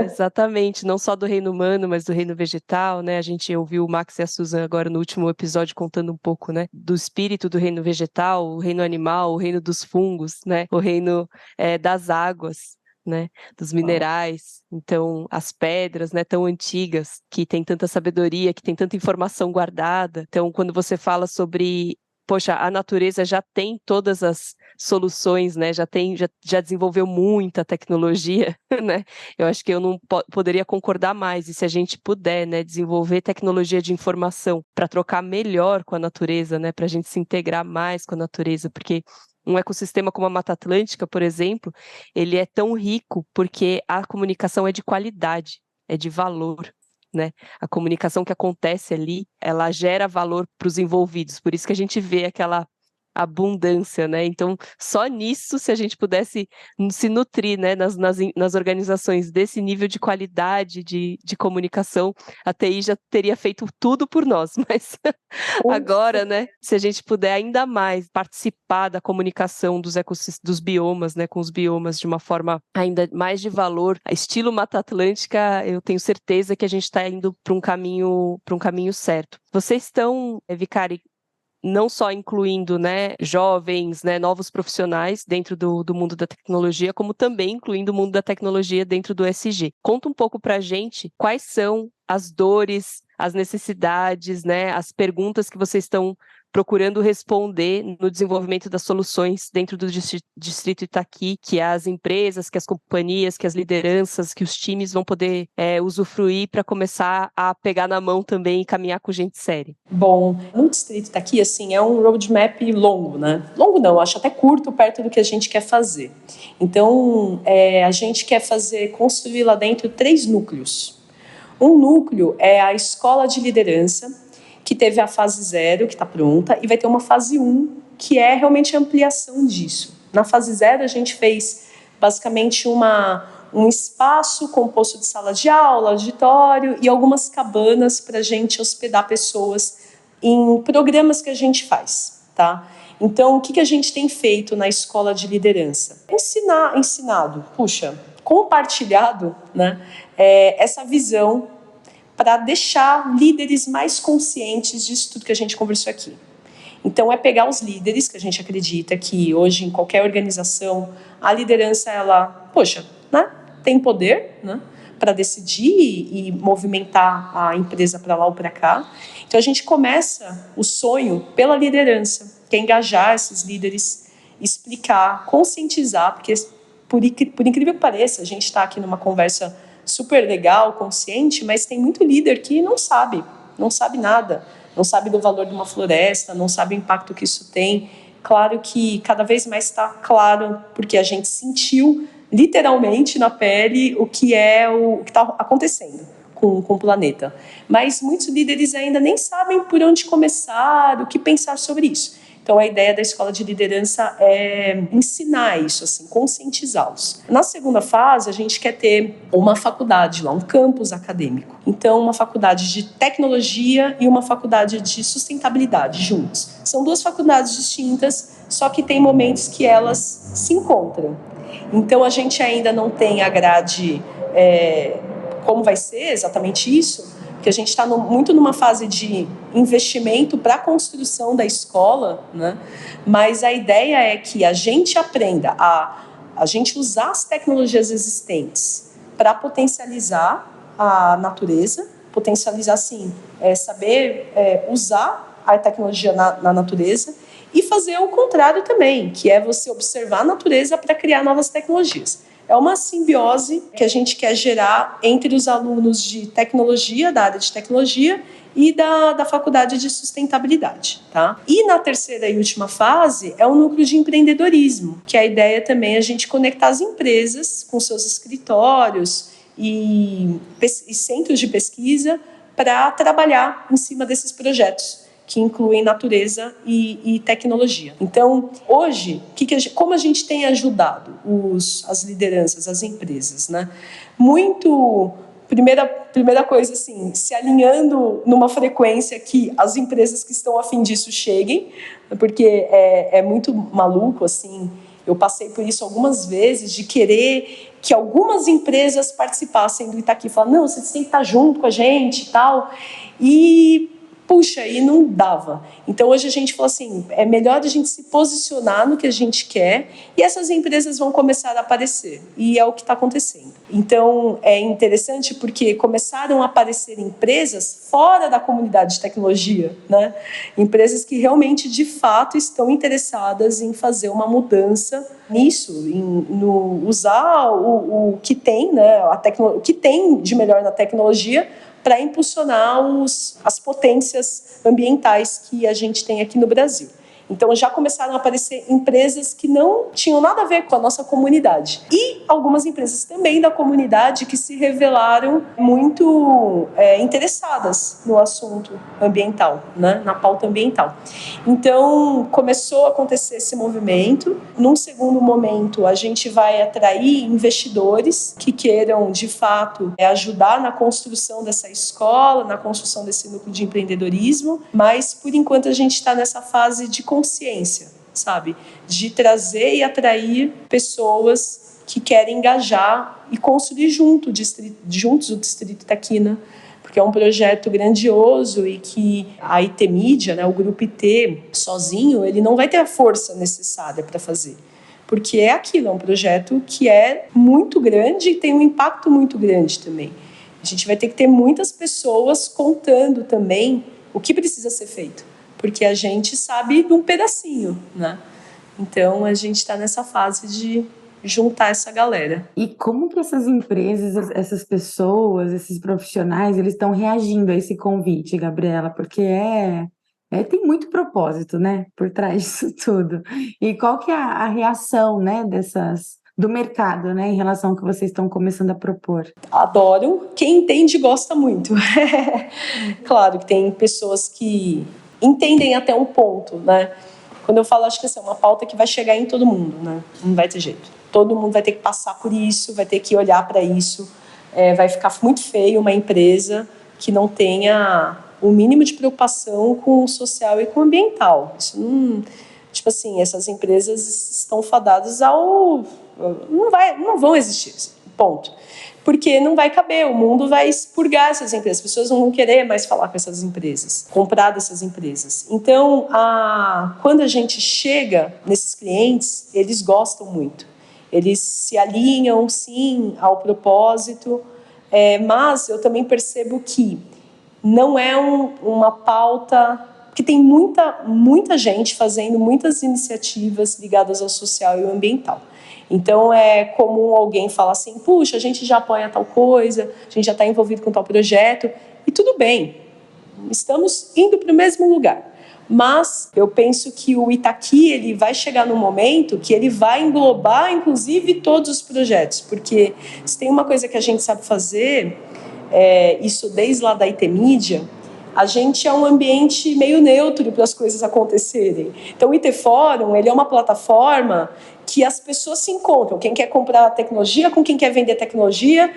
Exatamente, não só do reino humano, mas do reino vegetal, né? A gente ouviu o Max e a Susan agora no último episódio contando um pouco, né? Do espírito do reino vegetal, o reino animal, o reino dos fungos, né? O reino das águas, né? Dos minerais. Então, as pedras, né? Tão antigas, que tem tanta sabedoria, que tem tanta informação guardada. Então, quando você fala sobre... Poxa, a natureza já tem todas as soluções, né? Já desenvolveu muita tecnologia, né? Eu acho que eu não poderia concordar mais. E se a gente puder, né, desenvolver tecnologia de informação para trocar melhor com a natureza, né? Para a gente se integrar mais com a natureza, porque um ecossistema como a Mata Atlântica, por exemplo, ele é tão rico porque a comunicação é de qualidade, é de valor. Né? A comunicação que acontece ali, ela gera valor para os envolvidos, por isso que a gente vê aquela abundância, né? Então, só nisso, se a gente pudesse se nutrir, né, nas organizações desse nível de qualidade de comunicação, a TI já teria feito tudo por nós, mas agora, né, se a gente puder ainda mais participar da comunicação dos biomas, né, com os biomas de uma forma ainda mais de valor, estilo Mata Atlântica, eu tenho certeza que a gente está indo para um caminho certo. Vocês estão, Vicari, não só incluindo, né, jovens, né, novos profissionais dentro do mundo da tecnologia, como também incluindo o mundo da tecnologia dentro do ESG. Conta um pouco para a gente quais são as dores, as necessidades, né, as perguntas que vocês estão procurando responder no desenvolvimento das soluções dentro do Distrito Itaqui, que as empresas, que as companhias, que as lideranças, que os times vão poder usufruir para começar a pegar na mão também e caminhar com gente séria. Bom, no Distrito Itaqui, assim, é um roadmap longo, né? Longo não, acho até curto, perto do que a gente quer fazer. Então, a gente quer construir lá dentro 3 núcleos. Um núcleo é a escola de liderança, que teve a fase 0, que está pronta, e vai ter uma fase 1, que é realmente a ampliação disso. Na fase 0, a gente fez basicamente um espaço composto de sala de aula, auditório e algumas cabanas para a gente hospedar pessoas em programas que a gente faz, tá? Então, o que a gente tem feito na escola de liderança? Compartilhado, né, essa visão para deixar líderes mais conscientes disso tudo que a gente conversou aqui. Então, é pegar os líderes, que a gente acredita que hoje, em qualquer organização, a liderança, ela, né, tem poder, né, para decidir e movimentar a empresa para lá ou para cá. Então, a gente começa o sonho pela liderança, que é engajar esses líderes, explicar, conscientizar, porque, por incrível que pareça, a gente está aqui numa conversa super legal, consciente, mas tem muito líder que não sabe nada, não sabe do valor de uma floresta, não sabe o impacto que isso tem. Claro que cada vez mais está claro, porque a gente sentiu literalmente na pele o que está acontecendo com o planeta. Mas muitos líderes ainda nem sabem por onde começar, o que pensar sobre isso. Então, a ideia da escola de liderança é ensinar isso, assim, conscientizá-los. Na segunda fase, a gente quer ter uma faculdade lá, um campus acadêmico. Então, uma faculdade de tecnologia e uma faculdade de sustentabilidade juntos. São 2 faculdades distintas, só que tem momentos que elas se encontram. Então, a gente ainda não tem a grade, como vai ser exatamente isso, que a gente está muito numa fase de investimento para a construção da escola, né? Mas a ideia é que a gente aprenda a gente usar as tecnologias existentes para potencializar a natureza, potencializar, sim, saber usar a tecnologia na natureza e fazer o contrário também, que é você observar a natureza para criar novas tecnologias. É uma simbiose que a gente quer gerar entre os alunos de tecnologia, da área de tecnologia, e da faculdade de sustentabilidade, tá? E na terceira e última fase é o núcleo de empreendedorismo, que a ideia também é a gente conectar as empresas com seus escritórios e centros de pesquisa para trabalhar em cima desses projetos, que incluem natureza e tecnologia. Então, hoje, como a gente tem ajudado as lideranças, as empresas, né? Primeira coisa, assim, se alinhando numa frequência que as empresas que estão a fim disso cheguem, porque é muito maluco, assim. Eu passei por isso algumas vezes, de querer que algumas empresas participassem do Itaqui. Falar, não, vocês têm que estar junto com a gente e tal. E não dava. Então, hoje a gente falou assim, é melhor a gente se posicionar no que a gente quer e essas empresas vão começar a aparecer. E é o que está acontecendo. Então, é interessante porque começaram a aparecer empresas fora da comunidade de tecnologia, né? Empresas que realmente, de fato, estão interessadas em fazer uma mudança nisso, em usar o que tem, né? O que tem de melhor na tecnologia para impulsionar as potências ambientais que a gente tem aqui no Brasil. Então, já começaram a aparecer empresas que não tinham nada a ver com a nossa comunidade. E algumas empresas também da comunidade que se revelaram muito interessadas no assunto ambiental, né? Na pauta ambiental. Então, começou a acontecer esse movimento. Num segundo momento, a gente vai atrair investidores que queiram, de fato, ajudar na construção dessa escola, na construção desse núcleo de empreendedorismo. Mas, por enquanto, a gente está nessa fase de consciência, sabe? De trazer e atrair pessoas que querem engajar e construir juntos o Distrito Itaquina, porque é um projeto grandioso e que a IT Mídia, né, o Grupo IT, sozinho, ele não vai ter a força necessária para fazer. Porque é aquilo, é um projeto que é muito grande e tem um impacto muito grande também. A gente vai ter que ter muitas pessoas contando também o que precisa ser feito, porque a gente sabe de um pedacinho, né? Então, a gente está nessa fase de juntar essa galera. E como que essas empresas, essas pessoas, esses profissionais, eles estão reagindo a esse convite, Gabriela? Porque tem muito propósito, né, por trás disso tudo. E qual que é a reação, né, do mercado, né, em relação ao que vocês estão começando a propor? Adoro. Quem entende gosta muito. Claro que tem pessoas que entendem até um ponto, né? Quando eu falo, acho que é uma pauta que vai chegar em todo mundo, né? Não vai ter jeito. Todo mundo vai ter que passar por isso, vai ter que olhar para isso. Vai ficar muito feio uma empresa que não tenha o mínimo de preocupação com o social e com o ambiental. Isso não... Tipo assim, essas empresas estão fadadas ao... Não vão existir, ponto. Porque não vai caber, o mundo vai expurgar essas empresas, as pessoas não vão querer mais falar com essas empresas, comprar dessas empresas. Então, quando a gente chega nesses clientes, eles gostam muito. Eles se alinham, sim, ao propósito, mas eu também percebo que não é uma pauta... Porque tem muita gente fazendo muitas iniciativas ligadas ao social e ao ambiental. Então, é comum alguém falar assim, puxa, a gente já apoia tal coisa, a gente já está envolvido com tal projeto, e tudo bem, estamos indo para o mesmo lugar. Mas eu penso que o Itaqui ele vai chegar num momento que ele vai englobar, inclusive, todos os projetos, porque se tem uma coisa que a gente sabe fazer, isso desde lá da IT Mídia, a gente é um ambiente meio neutro para as coisas acontecerem. Então, o IT Fórum ele é uma plataforma que as pessoas se encontram. Quem quer comprar tecnologia com quem quer vender tecnologia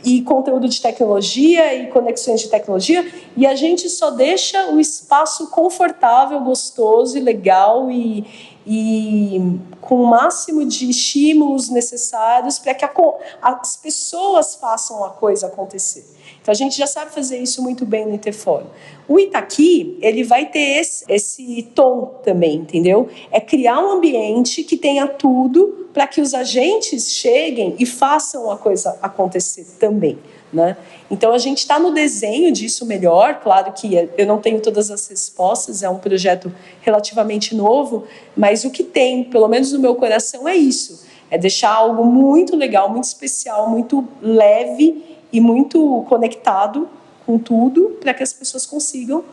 e conteúdo de tecnologia e conexões de tecnologia. E a gente só deixa o espaço confortável, gostoso e legal e com o máximo de estímulos necessários para que as pessoas façam a coisa acontecer. Então, a gente já sabe fazer isso muito bem no IT Fórum. O Itaqui, ele vai ter esse tom também, entendeu? É criar um ambiente que tenha tudo para que os agentes cheguem e façam a coisa acontecer também, né? Então, a gente está no desenho disso melhor. Claro que eu não tenho todas as respostas, é um projeto relativamente novo, mas o que tem, pelo menos no meu coração, é isso. É deixar algo muito legal, muito especial, muito leve e muito conectado com tudo para que as pessoas consigam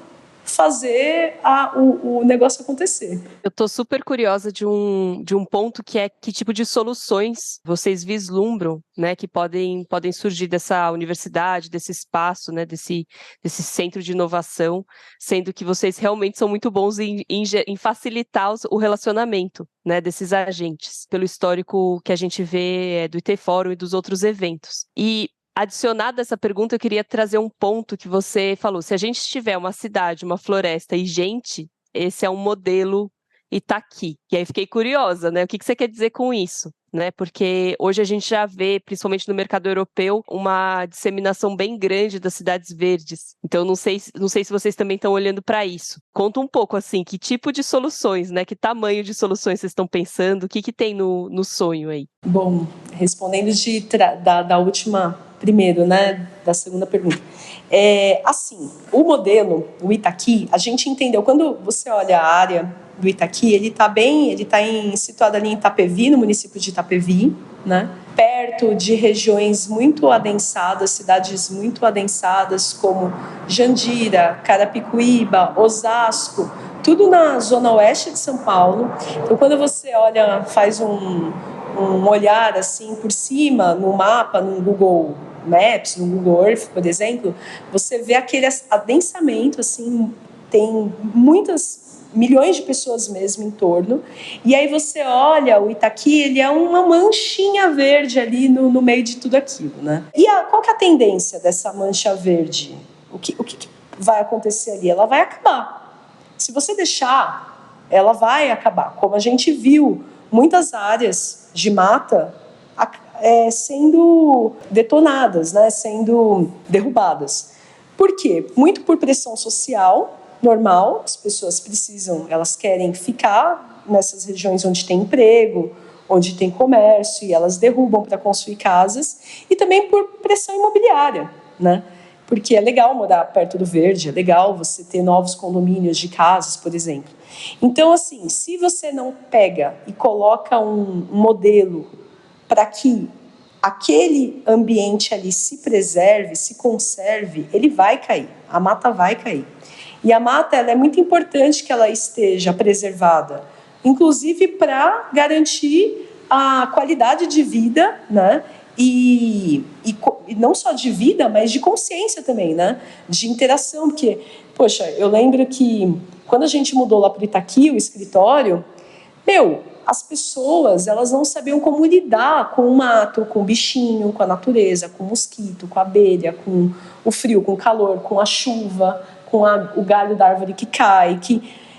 fazer o negócio acontecer. Eu tô super curiosa de um ponto que é que tipo de soluções vocês vislumbram, né, que podem surgir dessa universidade, desse espaço, né, desse centro de inovação, sendo que vocês realmente são muito bons em facilitar o relacionamento, né, desses agentes, pelo histórico que a gente vê do IT Fórum e dos outros eventos. E adicionado a essa pergunta, eu queria trazer um ponto que você falou. Se a gente tiver uma cidade, uma floresta e gente, esse é um modelo Itaqui. E aí fiquei curiosa, né? O que você quer dizer com isso? Né? Porque hoje a gente já vê, principalmente no mercado europeu, uma disseminação bem grande das cidades verdes. Então, não sei se vocês também estão olhando para isso. Conta um pouco, assim, que tipo de soluções, né? Que tamanho de soluções vocês estão pensando? O que tem no sonho aí? Bom, respondendo da última primeiro, né, da segunda pergunta. Assim, o modelo, o Itaqui, a gente entendeu, quando você olha a área do Itaqui, ele está situado ali em Itapevi, no município de Itapevi, né, perto de regiões muito adensadas, cidades muito adensadas, como Jandira, Carapicuíba, Osasco, tudo na zona oeste de São Paulo. Então, quando você olha, faz um olhar assim por cima no mapa, no Google Maps, no Google Earth, por exemplo, você vê aquele adensamento, assim, tem milhões de pessoas mesmo em torno, e aí você olha o Itaqui, ele é uma manchinha verde ali no meio de tudo aquilo, né? E qual que é a tendência dessa mancha verde? O que vai acontecer ali? Ela vai acabar. Se você deixar, ela vai acabar. Como a gente viu, muitas áreas de mata sendo detonadas, né, sendo derrubadas. Por quê? Muito por pressão social normal, as pessoas elas querem ficar nessas regiões onde tem emprego, onde tem comércio, e elas derrubam para construir casas, e também por pressão imobiliária, né? Porque é legal morar perto do verde, é legal você ter novos condomínios de casas, por exemplo. Então, assim, se você não pega e coloca um modelo para que aquele ambiente ali se preserve, se conserve, ele vai cair, a mata vai cair. E a mata, ela é muito importante que ela esteja preservada, inclusive para garantir a qualidade de vida, né? E não só de vida, mas de consciência também, né? De interação, porque, poxa, eu lembro que quando a gente mudou lá para o Itaqui, o escritório, as pessoas, elas não sabiam como lidar com o mato, com o bichinho, com a natureza, com o mosquito, com a abelha, com o frio, com o calor, com a chuva, com o galho da árvore que cai,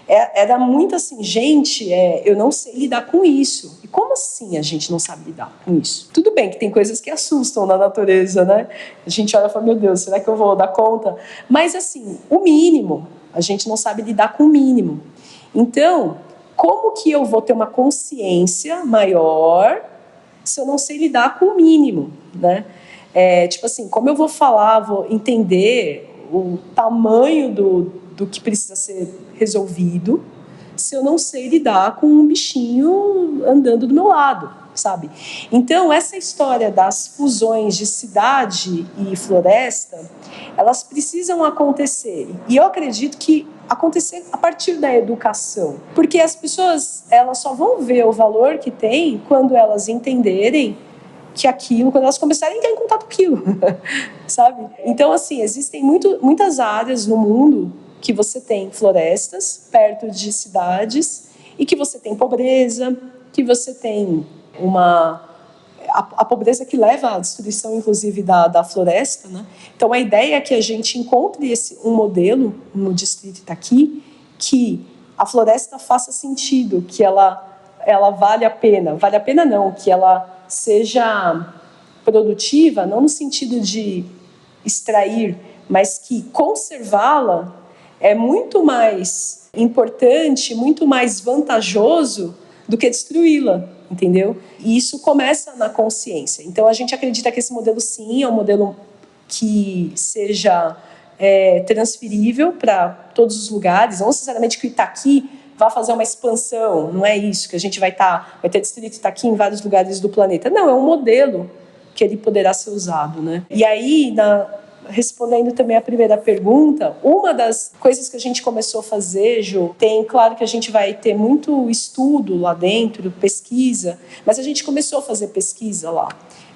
era muito assim, gente, eu não sei lidar com isso. E como assim a gente não sabe lidar com isso? Tudo bem que tem coisas que assustam na natureza, né? A gente olha e fala, meu Deus, será que eu vou dar conta? Mas assim, o mínimo, a gente não sabe lidar com o mínimo. Então, como que eu vou ter uma consciência maior se eu não sei lidar com o mínimo, né? Tipo assim, como eu vou falar, vou entender o tamanho do que precisa ser resolvido se eu não sei lidar com um bichinho andando do meu lado, sabe? Então, essa história das fusões de cidade e floresta, elas precisam acontecer. E eu acredito que acontecer a partir da educação. Porque as pessoas, elas só vão ver o valor que tem quando elas entenderem que aquilo, quando elas começarem a entrar em contato com aquilo, sabe? Então, assim, existem muitas áreas no mundo que você tem florestas perto de cidades e que você tem pobreza, que você tem a pobreza que leva à destruição, inclusive, da floresta, né? Então, a ideia é que a gente encontre um modelo no distrito Itaqui que a floresta faça sentido, que ela vale a pena. Vale a pena não, que ela seja produtiva, não no sentido de extrair, mas que conservá-la é muito mais importante, muito mais vantajoso do que destruí-la, entendeu? E isso começa na consciência. Então, a gente acredita que esse modelo, sim, é um modelo que seja transferível para todos os lugares, não necessariamente que o Itaqui vá fazer uma expansão, não é isso, que a gente vai ter Distrito Itaqui em vários lugares do planeta. Não, é um modelo que ele poderá ser usado, né? E aí, respondendo também a primeira pergunta, uma das coisas que a gente começou a fazer, Ju, claro que a gente vai ter muito estudo lá dentro, pesquisa, mas a gente começou a fazer pesquisa lá.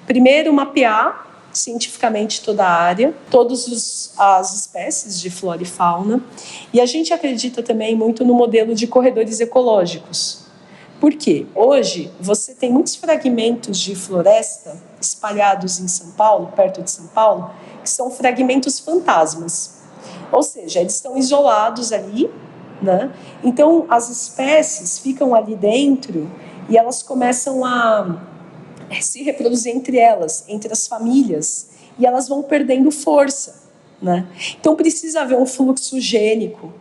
Primeiro, mapear cientificamente toda a área, todas as espécies de flora e fauna, e a gente acredita também muito no modelo de corredores ecológicos. Por quê? Hoje, você tem muitos fragmentos de floresta espalhados em São Paulo, perto de São Paulo, que são fragmentos fantasmas. Ou seja, eles estão isolados ali, né? Então, as espécies ficam ali dentro e elas começam a se reproduzir entre elas, entre as famílias, e elas vão perdendo força, né? Então, precisa haver um fluxo gênico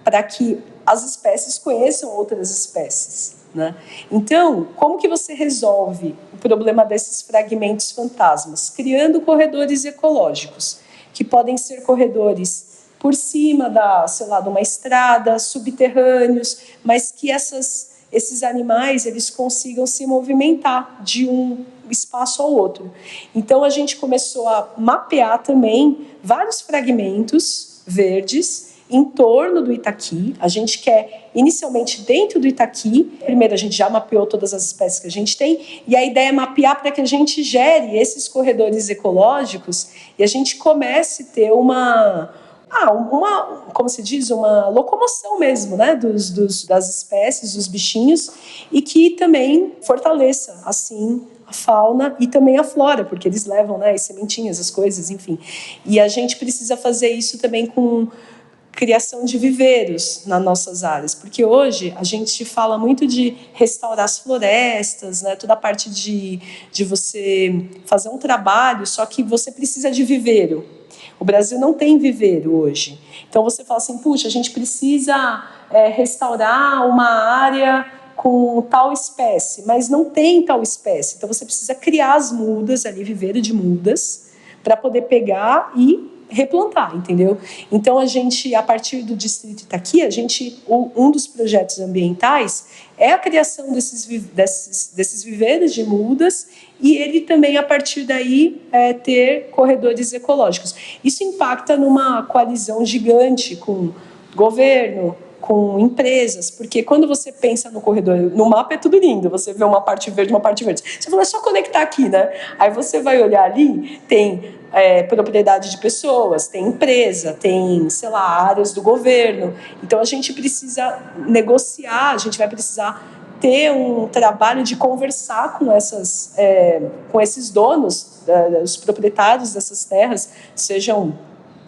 para que as espécies conheçam outras espécies, né? Então, como que você resolve o problema desses fragmentos fantasmas? Criando corredores ecológicos, que podem ser corredores por cima de uma estrada, subterrâneos, mas que esses animais eles consigam se movimentar de um espaço ao outro. Então, a gente começou a mapear também vários fragmentos verdes em torno do Itaqui. A gente quer, inicialmente, dentro do Itaqui. Primeiro, a gente já mapeou todas as espécies que a gente tem, e a ideia é mapear para que a gente gere esses corredores ecológicos e a gente comece a ter como se diz, uma locomoção mesmo, né, das espécies, dos bichinhos, e que também fortaleça, assim, a fauna e também a flora, porque eles levam, né, as sementinhas, as coisas, enfim. E a gente precisa fazer isso também com criação de viveiros nas nossas áreas, porque hoje a gente fala muito de restaurar as florestas, né, toda a parte de você fazer um trabalho, só que você precisa de viveiro. O Brasil não tem viveiro hoje. Então você fala assim, puxa, a gente precisa restaurar uma área com tal espécie, mas não tem tal espécie. Então você precisa criar as mudas ali, viveiro de mudas, para poder pegar e replantar, entendeu? Então a gente, a partir do Distrito Itaqui, um dos projetos ambientais é a criação desses viveiros de mudas, e ele também, a partir daí, ter corredores ecológicos. Isso impacta numa coalizão gigante com governo, com empresas, porque quando você pensa no corredor, no mapa é tudo lindo, você vê uma parte verde, você fala, é só conectar aqui, né? Aí você vai olhar ali, tem propriedade de pessoas, tem empresa, tem, sei lá, áreas do governo. Então a gente precisa negociar, a gente vai precisar ter um trabalho de conversar com esses donos, os proprietários dessas terras, sejam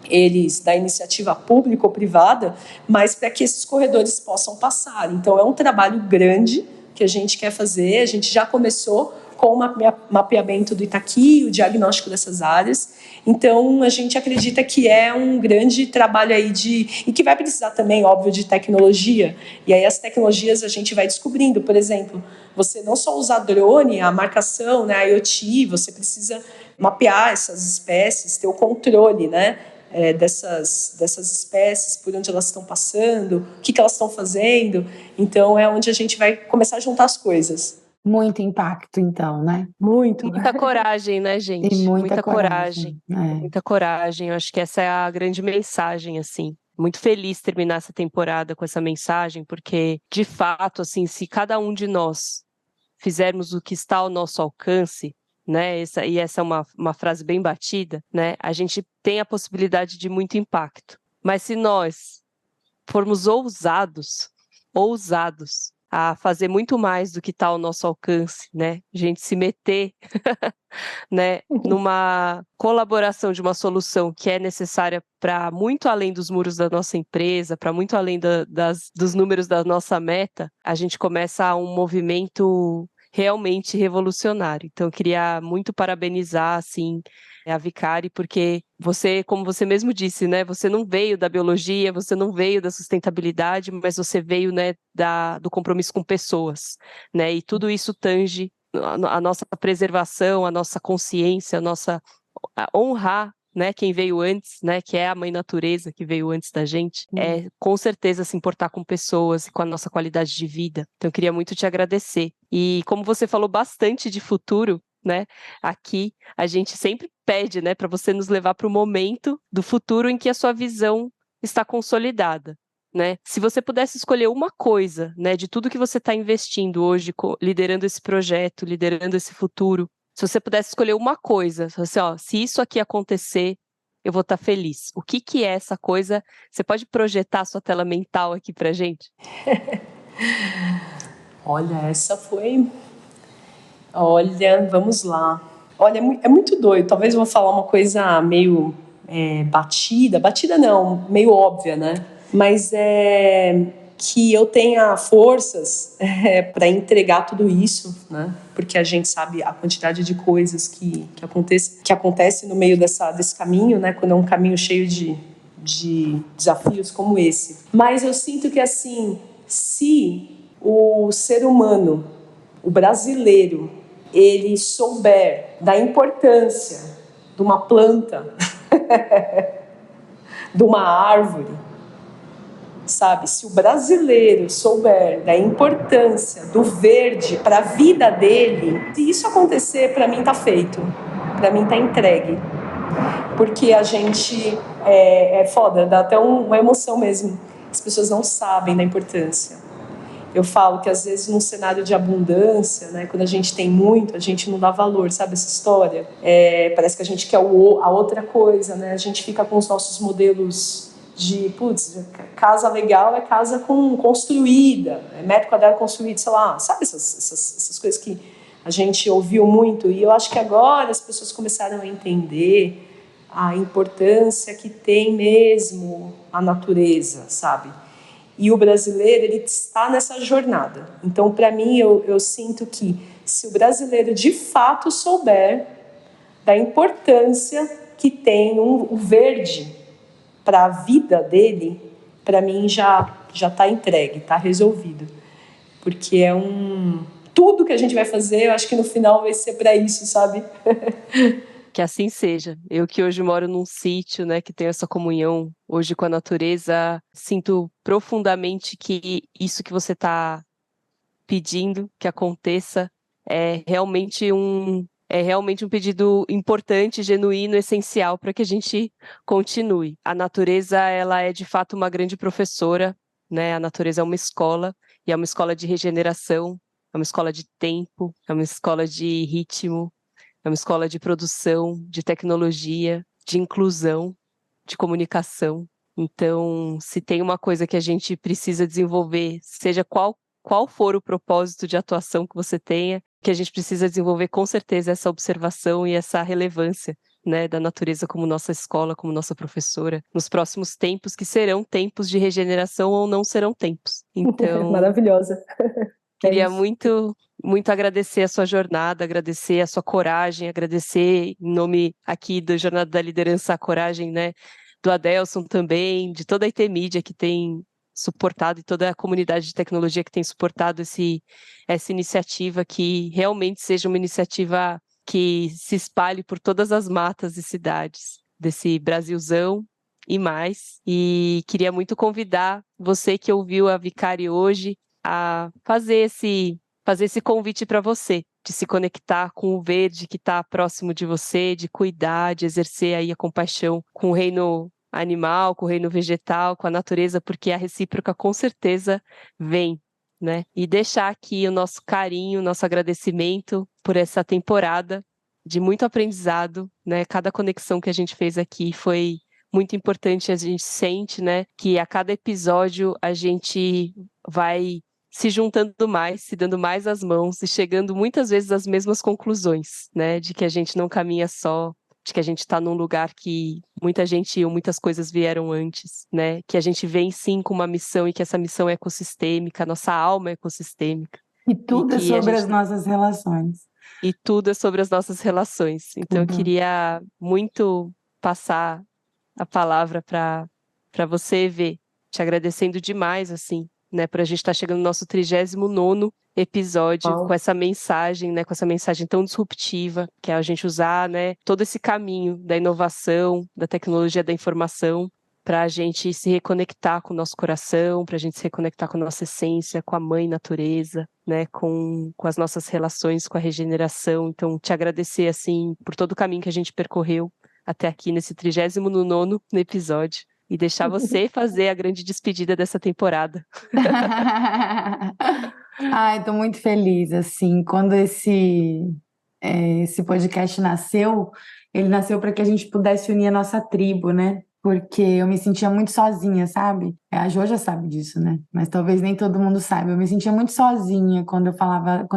eles da iniciativa pública ou privada, mas para que esses corredores possam passar. Então, é um trabalho grande que a gente quer fazer. A gente já começou com o mapeamento do Itaqui, o diagnóstico dessas áreas. Então, a gente acredita que é um grande trabalho aí e que vai precisar também, óbvio, de tecnologia. E aí as tecnologias a gente vai descobrindo. Por exemplo, você não só usar drone, a marcação, né, a IoT, você precisa mapear essas espécies, ter o controle, né, dessas espécies, por onde elas estão passando, o que elas estão fazendo. Então, é onde a gente vai começar a juntar as coisas. Muito impacto, então, né? Muita coragem, né, gente? E muita coragem. Muita coragem. Eu acho que essa é a grande mensagem, assim. Muito feliz terminar essa temporada com essa mensagem, porque, de fato, assim, se cada um de nós fizermos o que está ao nosso alcance, né? Essa é uma frase bem batida, né? A gente tem a possibilidade de muito impacto. Mas se nós formos ousados a fazer muito mais do que está ao nosso alcance, né? A gente se meter né, numa colaboração de uma solução que é necessária para muito além dos muros da nossa empresa, para muito além dos números da nossa meta, a gente começa um movimento realmente revolucionário. Então, eu queria muito parabenizar, assim, a Vicari, porque você, como você mesmo disse, né, você não veio da biologia, você não veio da sustentabilidade, mas você veio, né, do compromisso com pessoas, né, e tudo isso tange a nossa preservação, a nossa consciência, a honrar, né, quem veio antes, né, que é a mãe natureza que veio antes da gente, é com certeza se importar com pessoas e com a nossa qualidade de vida. Então eu queria muito te agradecer. E como você falou bastante de futuro, né, aqui a gente sempre pede, né, para você nos levar para o momento do futuro em que a sua visão está consolidada. Né? Se você pudesse escolher uma coisa, né, de tudo que você está investindo hoje, liderando esse projeto, liderando esse futuro, se você pudesse escolher uma coisa, assim, ó, se isso aqui acontecer, eu vou estar feliz. O que que é essa coisa? Você pode projetar a sua tela mental aqui pra gente? Olha, essa foi... Olha, vamos lá. Olha, é muito doido. Talvez eu vou falar uma coisa meio batida não, meio óbvia, né? Mas é que eu tenha forças para entregar tudo isso, né? Porque a gente sabe a quantidade de coisas que acontece no meio desse caminho, né? Quando é um caminho cheio de desafios como esse. Mas eu sinto que, assim, se o ser humano, o brasileiro, ele souber da importância de uma planta, de uma árvore, sabe? Se o brasileiro souber da importância do verde para a vida dele, se isso acontecer, para mim tá feito, para mim tá entregue, porque a gente é foda, dá até uma emoção mesmo. As pessoas não sabem da importância. Eu falo que às vezes num cenário de abundância, né, quando a gente tem muito, a gente não dá valor, sabe essa história? Parece que a gente quer a outra coisa, né? A gente fica com os nossos modelos de, casa legal é casa construída, metro quadrado construído, sei lá, sabe essas coisas que a gente ouviu muito? E eu acho que agora as pessoas começaram a entender a importância que tem mesmo a natureza, sabe? E o brasileiro, ele está nessa jornada. Então, para mim, eu sinto que se o brasileiro de fato souber da importância que tem o verde para a vida dele, para mim já está entregue, está resolvido. Porque tudo que a gente vai fazer, eu acho que no final vai ser para isso, sabe? Que assim seja. Eu que hoje moro num sítio, né, que tenho essa comunhão hoje com a natureza, sinto profundamente que isso que você está pedindo que aconteça é realmente um pedido importante, genuíno, essencial para que a gente continue. A natureza, ela é de fato uma grande professora, né? A natureza é uma escola, e é uma escola de regeneração, é uma escola de tempo, é uma escola de ritmo, é uma escola de produção, de tecnologia, de inclusão, de comunicação. Então, se tem uma coisa que a gente precisa desenvolver, seja qual for o propósito de atuação que você tenha, que a gente precisa desenvolver com certeza essa observação e essa relevância, né, da natureza como nossa escola, como nossa professora, nos próximos tempos, que serão tempos de regeneração ou não serão tempos. Então, maravilhosa. Queria muito, muito agradecer a sua jornada, agradecer a sua coragem, agradecer em nome aqui da Jornada da Liderança a coragem, né, do Adelson também, de toda a IT Mídia que tem suportado e toda a comunidade de tecnologia que tem suportado essa iniciativa, que realmente seja uma iniciativa que se espalhe por todas as matas e cidades desse Brasilzão e mais. E queria muito convidar você que ouviu a Vicari hoje a fazer esse convite para você, de se conectar com o verde que está próximo de você, de cuidar, de exercer aí a compaixão com o reino animal, com o reino vegetal, com a natureza, porque a recíproca com certeza vem, né? E deixar aqui o nosso carinho, nosso agradecimento por essa temporada de muito aprendizado, né? Cada conexão que a gente fez aqui foi muito importante, a gente sente, né, que a cada episódio a gente vai se juntando mais, se dando mais as mãos e chegando muitas vezes às mesmas conclusões, né? De que a gente não caminha só, de que a gente está num lugar que muita gente ou muitas coisas vieram antes, né? Que a gente vem sim com uma missão e que essa missão é ecossistêmica, nossa alma é ecossistêmica. E tudo é sobre as gente... nossas relações. E tudo é sobre as nossas relações. Então eu queria muito passar a palavra para você ver, te agradecendo demais, assim, né, por a gente estar chegando no nosso 39º episódio, Uau. com essa mensagem, né, com essa mensagem tão disruptiva, que é a gente usar, né, todo esse caminho da inovação, da tecnologia da informação, para a gente se reconectar com o nosso coração, para a gente se reconectar com a nossa essência, com a mãe natureza, né, com as nossas relações com a regeneração. Então, te agradecer, assim, por todo o caminho que a gente percorreu até aqui nesse 39º episódio e deixar você fazer a grande despedida dessa temporada. Ai, tô muito feliz, assim, quando esse podcast nasceu, ele nasceu para que a gente pudesse unir a nossa tribo, né? Porque eu me sentia muito sozinha, sabe? A Jo já sabe disso, né? Mas talvez nem todo mundo saiba. Eu me sentia muito sozinha quando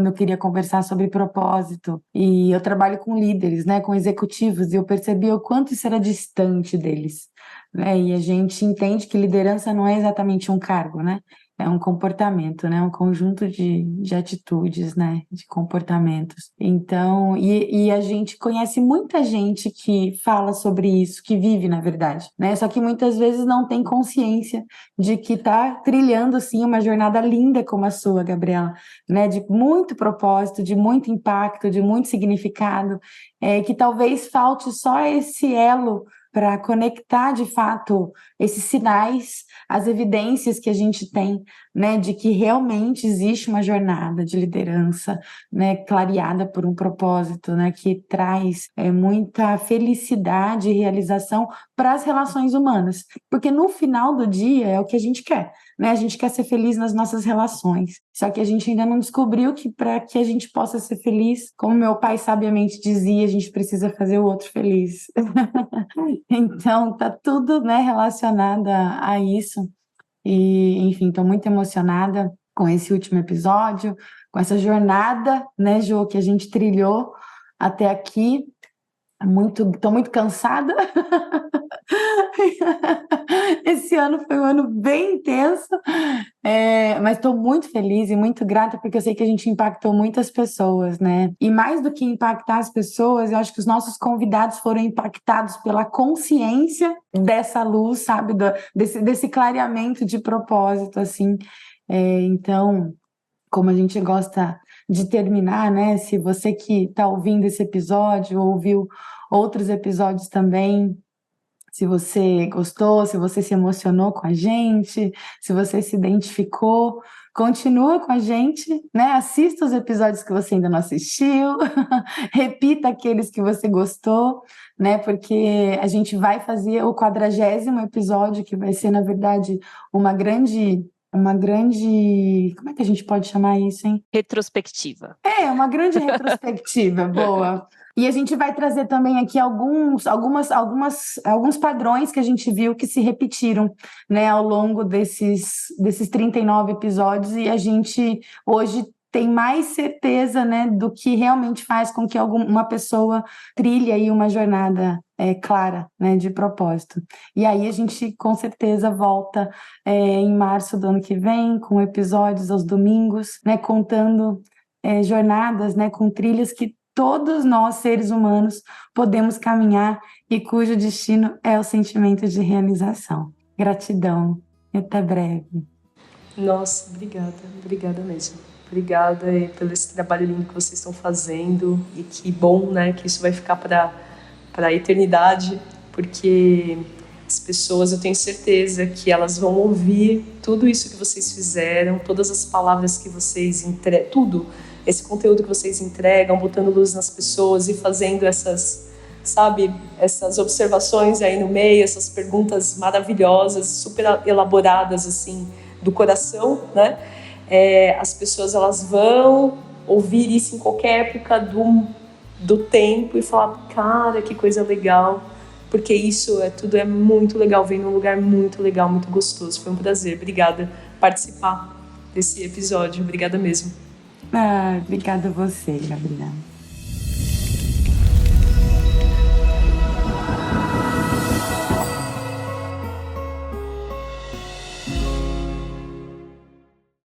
eu queria conversar sobre propósito. E eu trabalho com líderes, né? Com executivos, e eu percebi o quanto isso era distante deles, né? E a gente entende que liderança não é exatamente um cargo, né? É um comportamento, né? Um conjunto de atitudes, né? De comportamentos. Então, e a gente conhece muita gente que fala sobre isso, que vive, na verdade, né? Só que muitas vezes não tem consciência de que está trilhando, sim, uma jornada linda como a sua, Gabriela, né? De muito propósito, de muito impacto, de muito significado, que talvez falte só esse elo para conectar, de fato, esses sinais, as evidências que a gente tem, né, de que realmente existe uma jornada de liderança, né, clareada por um propósito, né, que traz muita felicidade e realização para as relações humanas, porque no final do dia é o que a gente quer, né, a gente quer ser feliz nas nossas relações, só que a gente ainda não descobriu que para que a gente possa ser feliz, como meu pai sabiamente dizia, a gente precisa fazer o outro feliz. Então, tá tudo, né, relacionado a isso. E, enfim, estou muito emocionada com esse último episódio, com essa jornada, né, Jo, que a gente trilhou até aqui. Estou muito cansada. Esse ano foi um ano bem intenso, mas estou muito feliz e muito grata porque eu sei que a gente impactou muitas pessoas, né? E mais do que impactar as pessoas, eu acho que os nossos convidados foram impactados pela consciência dessa luz, sabe? Desse clareamento de propósito, assim. Então, como a gente gosta de terminar, né? Se você que está ouvindo esse episódio, ouviu outros episódios também, se você gostou, se você se emocionou com a gente, se você se identificou, continua com a gente, né? Assista os episódios que você ainda não assistiu, repita aqueles que você gostou, né? Porque a gente vai fazer o 40º episódio, que vai ser, na verdade, uma grande, como é que a gente pode chamar isso, hein? Retrospectiva. Uma grande retrospectiva, boa. E a gente vai trazer também aqui alguns padrões que a gente viu que se repetiram, né, ao longo desses 39 episódios, e a gente hoje tem mais certeza, né, do que realmente faz com que uma pessoa trilhe aí uma jornada clara, né, de propósito. E aí a gente com certeza volta em março do ano que vem, com episódios aos domingos, né, contando jornadas, né, com trilhas que todos nós, seres humanos, podemos caminhar e cujo destino é o sentimento de realização. Gratidão e até breve. Nossa, obrigada mesmo. Obrigada pelo esse trabalho lindo que vocês estão fazendo, e que bom, né, que isso vai ficar para a eternidade, porque as pessoas, eu tenho certeza que elas vão ouvir tudo isso que vocês fizeram, todas as palavras que vocês entregam, tudo, esse conteúdo que vocês entregam, botando luz nas pessoas e fazendo essas observações aí no meio, essas perguntas maravilhosas, super elaboradas, assim, do coração, né? As pessoas, elas vão ouvir isso em qualquer época do tempo e falar, cara, que coisa legal, porque isso tudo é muito legal, vem num lugar muito legal, muito gostoso. Foi um prazer, obrigada por participar desse episódio, obrigada mesmo. Obrigada a você, Gabriela.